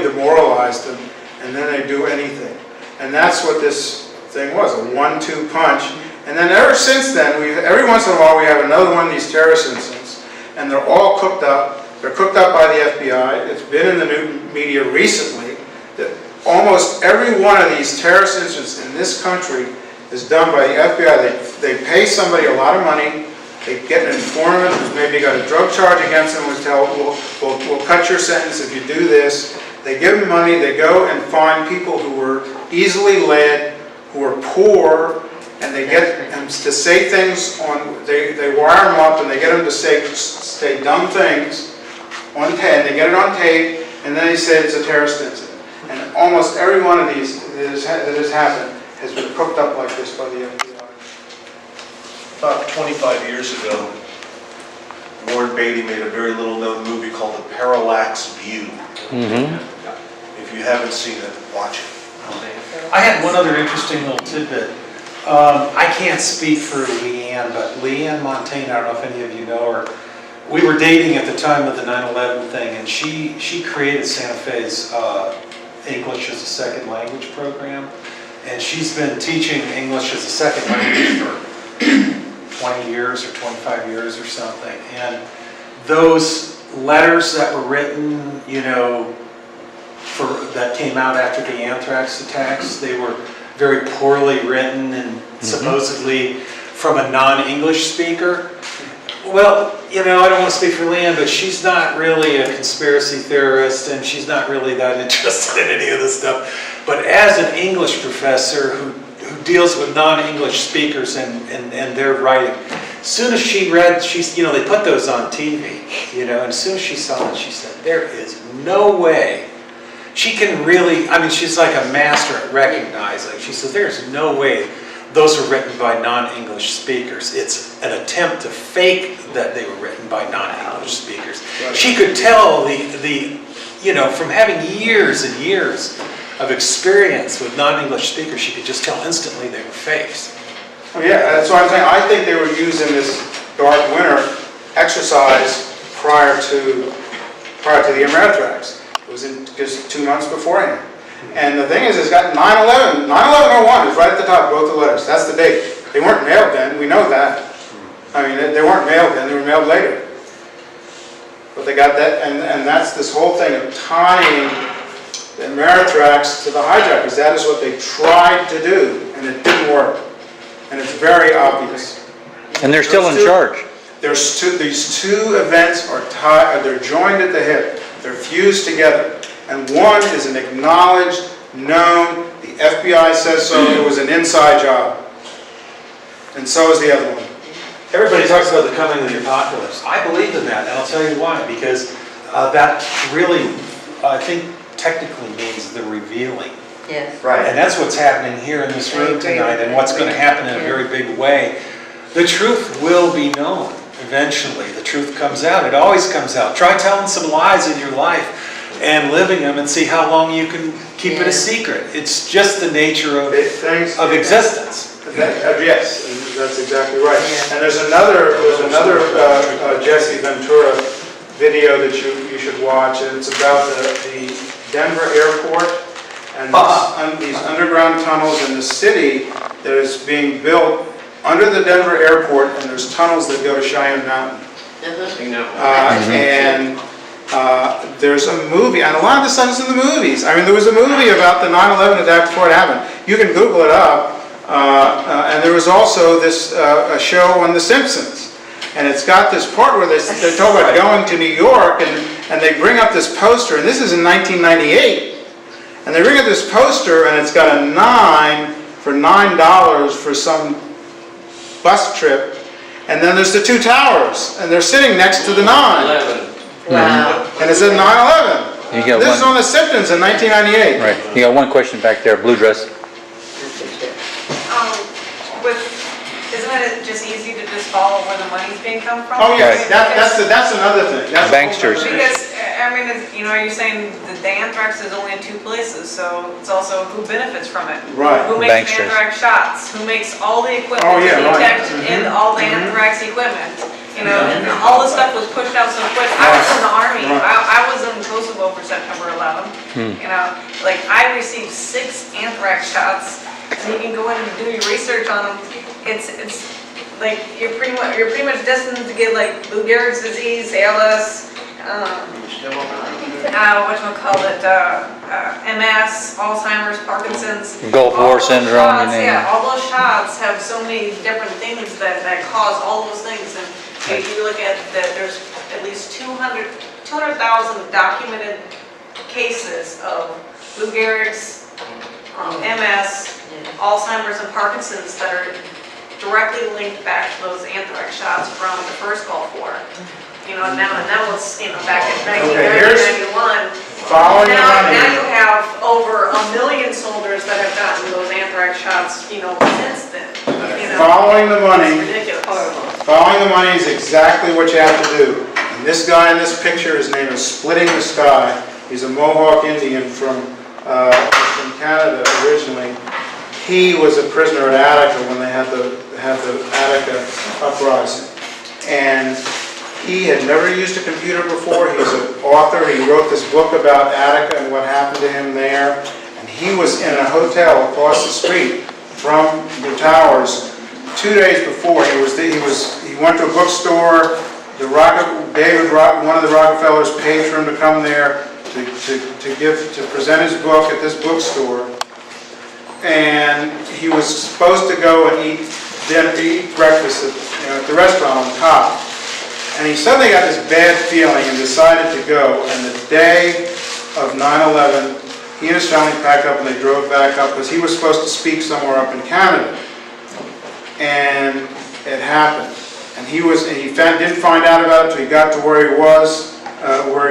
demoralize them, and then they do anything. And that's what this thing was, a 1-2 punch. And then ever since then, every once in a while we have another one of these terrorist incidents, and they're all cooked up. They're cooked up by the FBI. It's been in the new media recently that almost every one of these terrorist incidents in this country is done by the FBI. They pay somebody a lot of money. They get an informant who's maybe got a drug charge against them, who's tell, we'll cut your sentence if you do this. They give them money. They go and find people who were easily led, who are poor, and they get them to say things on, they wire them up and they get them to say dumb things, on tape, and they get it on tape, and then they say it's a terrorist incident. And almost every one of these that has happened has been cooked up like this by the FBI. About 25 years ago, Warren Beatty made a very little-known movie called The Parallax View. If you haven't seen it, watch it. I had one other interesting little tidbit. I can't speak for Leanne, but Leanne Montaigne, I don't know if any of you know her. We were dating at the time of the 9/11 thing, and she created Santa Fe's English as a Second Language program, and she's been teaching English as a second language for 20 years or 25 years or something. And those letters that were written, you know, that came out after the Anthrax attacks, they were very poorly written and supposedly from a non-English speaker. Well, you know, I don't want to speak for Leanne, but she's not really a conspiracy theorist, and she's not really that interested in any of this stuff. But as an English professor who deals with non-English speakers and their writing, as soon as she read, you know, they put those on TV, you know, and as soon as she saw it, she said, there is no way. She can really, I mean, she's like a master at recognizing. She says, there's no way those were written by non-English speakers. It's an attempt to fake that they were written by non-English speakers. She could tell you know, from having years and years of experience with non-English speakers, she could just tell instantly they were fakes. Oh yeah, that's what I'm saying. I think they were using this dark winter exercise prior to the Anthrax. It was in just 2 months beforehand. And the thing is, it's got 9/11. 9/11/01 is right at the top of both the letters. That's the date. They weren't mailed then. We know that. I mean, they weren't mailed then. They were mailed later. But they got that, and that's this whole thing of tying the Anthrax to the hijackers. That is what they tried to do, and it didn't work. And it's very obvious. And they're still in charge. These two events are tied. They're joined at the hip. They're fused together. And one is an acknowledged, known, the FBI says so, it was an inside job. And so is the other one. Everybody talks about the coming of the apocalypse. I believe in that, and I'll tell you why. Because that really, I think, technically means the revealing. Yes. Right. And that's what's happening here in this room tonight, and what's going to happen in a very big way. The truth will be known eventually. The truth comes out. It always comes out. Try telling some lies in your life and living them and see how long you can keep it a secret. It's just the nature of existence. Yes, that's exactly right. And there's another Jesse Ventura video that you should watch, and it's about the Denver airport and these underground tunnels in the city that is being built under the Denver airport, and there's tunnels that go to Cheyenne Mountain. And there's a movie, and a lot of this stuff is in the movies. I mean, there was a movie about the 9/11 attack before it happened. You can Google it up. And there was also this a show on The Simpsons. And it's got this part where they talk about going to New York, and they bring up this poster, and this is in 1998. And they bring up this poster, and it's got a 9 for $9 for some bus trip. And then there's the two towers, and they're sitting next to the 9. 11. Wow. And it said 9/11. This is on The Simpsons in 1998. Right. You got one question back there, blue dress. Isn't it just easy to just follow where the money's being come from? Oh yes, that's another thing. That's banksters. Because I mean, you know, you're saying that the anthrax is only in 2 places, so it's also who benefits from it. Right. Who makes the anthrax shots? Who makes all the equipment to detect in all the anthrax equipment? You know, and all this stuff was pushed out so quick. I was in the Army. I was in Kosovo for September 11. You know, like I received 6 anthrax shots. And you can go in and do your research on them. It's like you're pretty much destined to get like Lou Gehrig's disease, ALS, MS, Alzheimer's, Parkinson's. Gulf War syndrome. Yeah, all those shots have so many different things that cause all those things. And if you look at that, there's at least 200,000 documented cases of Lou Gehrig's, MS, Alzheimer's, and Parkinson's that are directly linked back to those anthrax shots from the first Gulf War. You know, now, and that was, you know, back in Okay, here's 1991. following the Now money. you have over 1 million soldiers that have gotten those anthrax shots, you know, since then. You know, Following the money. It's ridiculous. Following the money is exactly what you have to do. And this guy in this picture, his name is Splitting the Sky. He's a Mohawk Indian from Canada originally. He was a prisoner at Attica when they had the Attica uprising. And he had never used a computer before. He's an author. He wrote this book about Attica and what happened to him there. And he was in a hotel across the street from the towers 2 days before. He went to a bookstore. One of the Rockefellers paid for him to come there to present his book at this bookstore. And he was supposed to go and eat breakfast at the restaurant on top. And he suddenly got this bad feeling and decided to go. And the day of 9/11, he and his family packed up and they drove back up because he was supposed to speak somewhere up in Canada. And it happened. And he didn't find out about it until he got to where he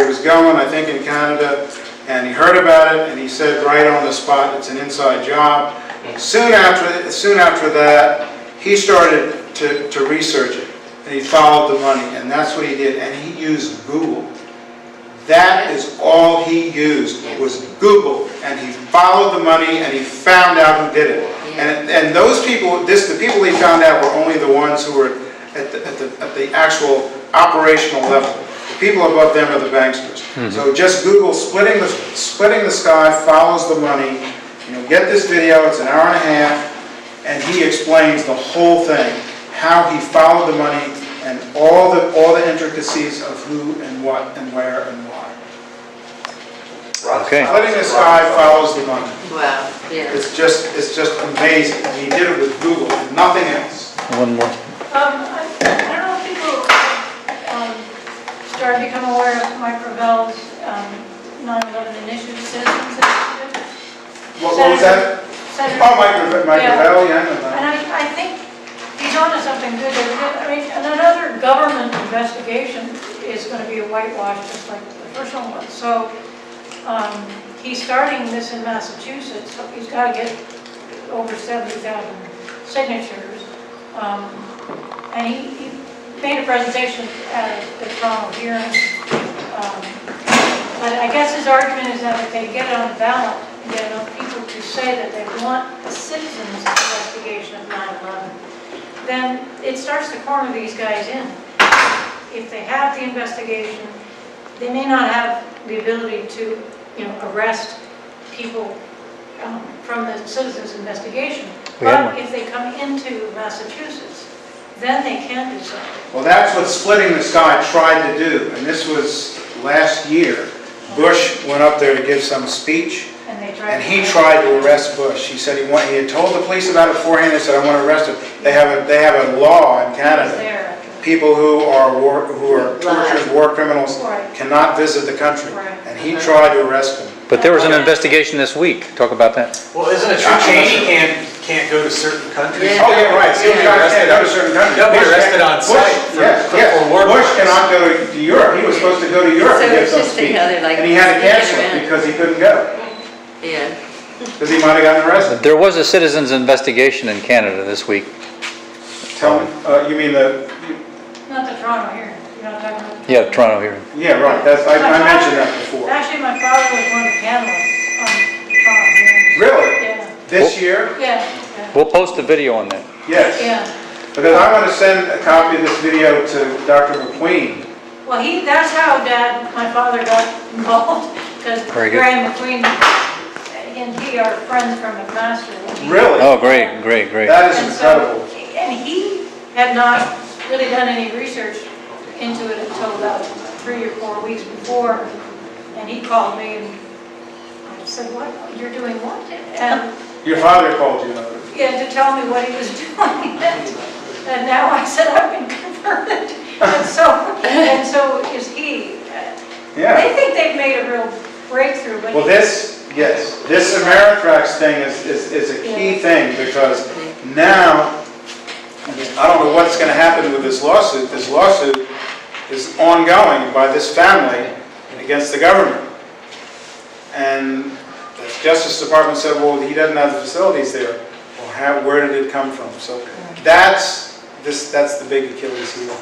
was going, I think in Canada. And he heard about it and he said right on the spot, it's an inside job. Soon after that, he started to research it. And he followed the money, and that's what he did. And he used Google. That is all he used was Google. And he followed the money, and he found out who did it. And those people, the people he found out were only the ones who were at the actual operational level. The people above them are the banksters. So just Google splitting the sky follows the money. Get this video. It's an hour and a half, and he explains the whole thing. How he followed the money and all the intricacies of who and what and where and why. Okay. Splitting the sky follows the money. Wow, yeah. It's just amazing. And he did it with Google and nothing else. One more. I don't know if people started to become aware of Mike Gravel's 9/11 initiative, Citizens Initiative. What was that? Mike Gravel, yeah. And I think he's onto something good. I mean, and another government investigation is going to be a whitewash, just like the first one was. So he's starting this in Massachusetts. So he's got to get over 70,000 signatures. And he made a presentation at the Toronto hearing. But I guess his argument is that if they get it on the ballot and get enough people to say that they want a citizens investigation of 9/11, then it starts to corner these guys in. If they have the investigation, they may not have the ability to, arrest people from the citizens investigation. But if they come into Massachusetts, then they can do something. Well, that's what Splitting the Sky tried to do, and this was last year. Bush went up there to give some speech, and he tried to arrest Bush. He said he had told the police about it beforehand. They said, "I want to arrest him." They have a law in Canada. People who are torturers, war criminals, cannot visit the country, and he tried to arrest him. But there was an investigation this week. Talk about that. Well, isn't it true Cheney can't go to certain countries? Oh, yeah, right. See, guys can't go to certain countries. They'll be arrested on site for war Bush crimes. cannot go to Europe. He was supposed to go to Europe So to get it's some just speech. how they're, like, And he had to sneaking cancel it around. because he couldn't go. Yeah. Because he might have gotten arrested. There was a citizens investigation in Canada this week. Tell me, you mean Not the Toronto hearing. You're not talking about. Yeah, the Toronto hearing. yeah, right. I mentioned that before. Actually, my father was one of the panelists on the Toronto hearing. Really? Yeah. This year? Yeah. We'll post the video on that. Yes. Yeah. Because I want to send a copy of this video to Dr. McQueen. Well, that's how my father got involved, because Very good. Graham McQueen and he are friends from McMaster. Really? Oh, great. That is And incredible. and he had not really done any research into it until about 3 or 4 weeks before, and he called me and I said, "What? You're doing what?" And Your father called you. to tell me what he was doing. And now I said, "I've been converted." And so is he. Yeah. They think they've made a real breakthrough. But Well, this Amerithrax thing is a key thing, because now, I don't know what's going to happen with this lawsuit. This lawsuit is ongoing by this family against the government. And the Justice Department said, well, he doesn't have the facilities there. Well, where did it come from? So that's the big Achilles heel.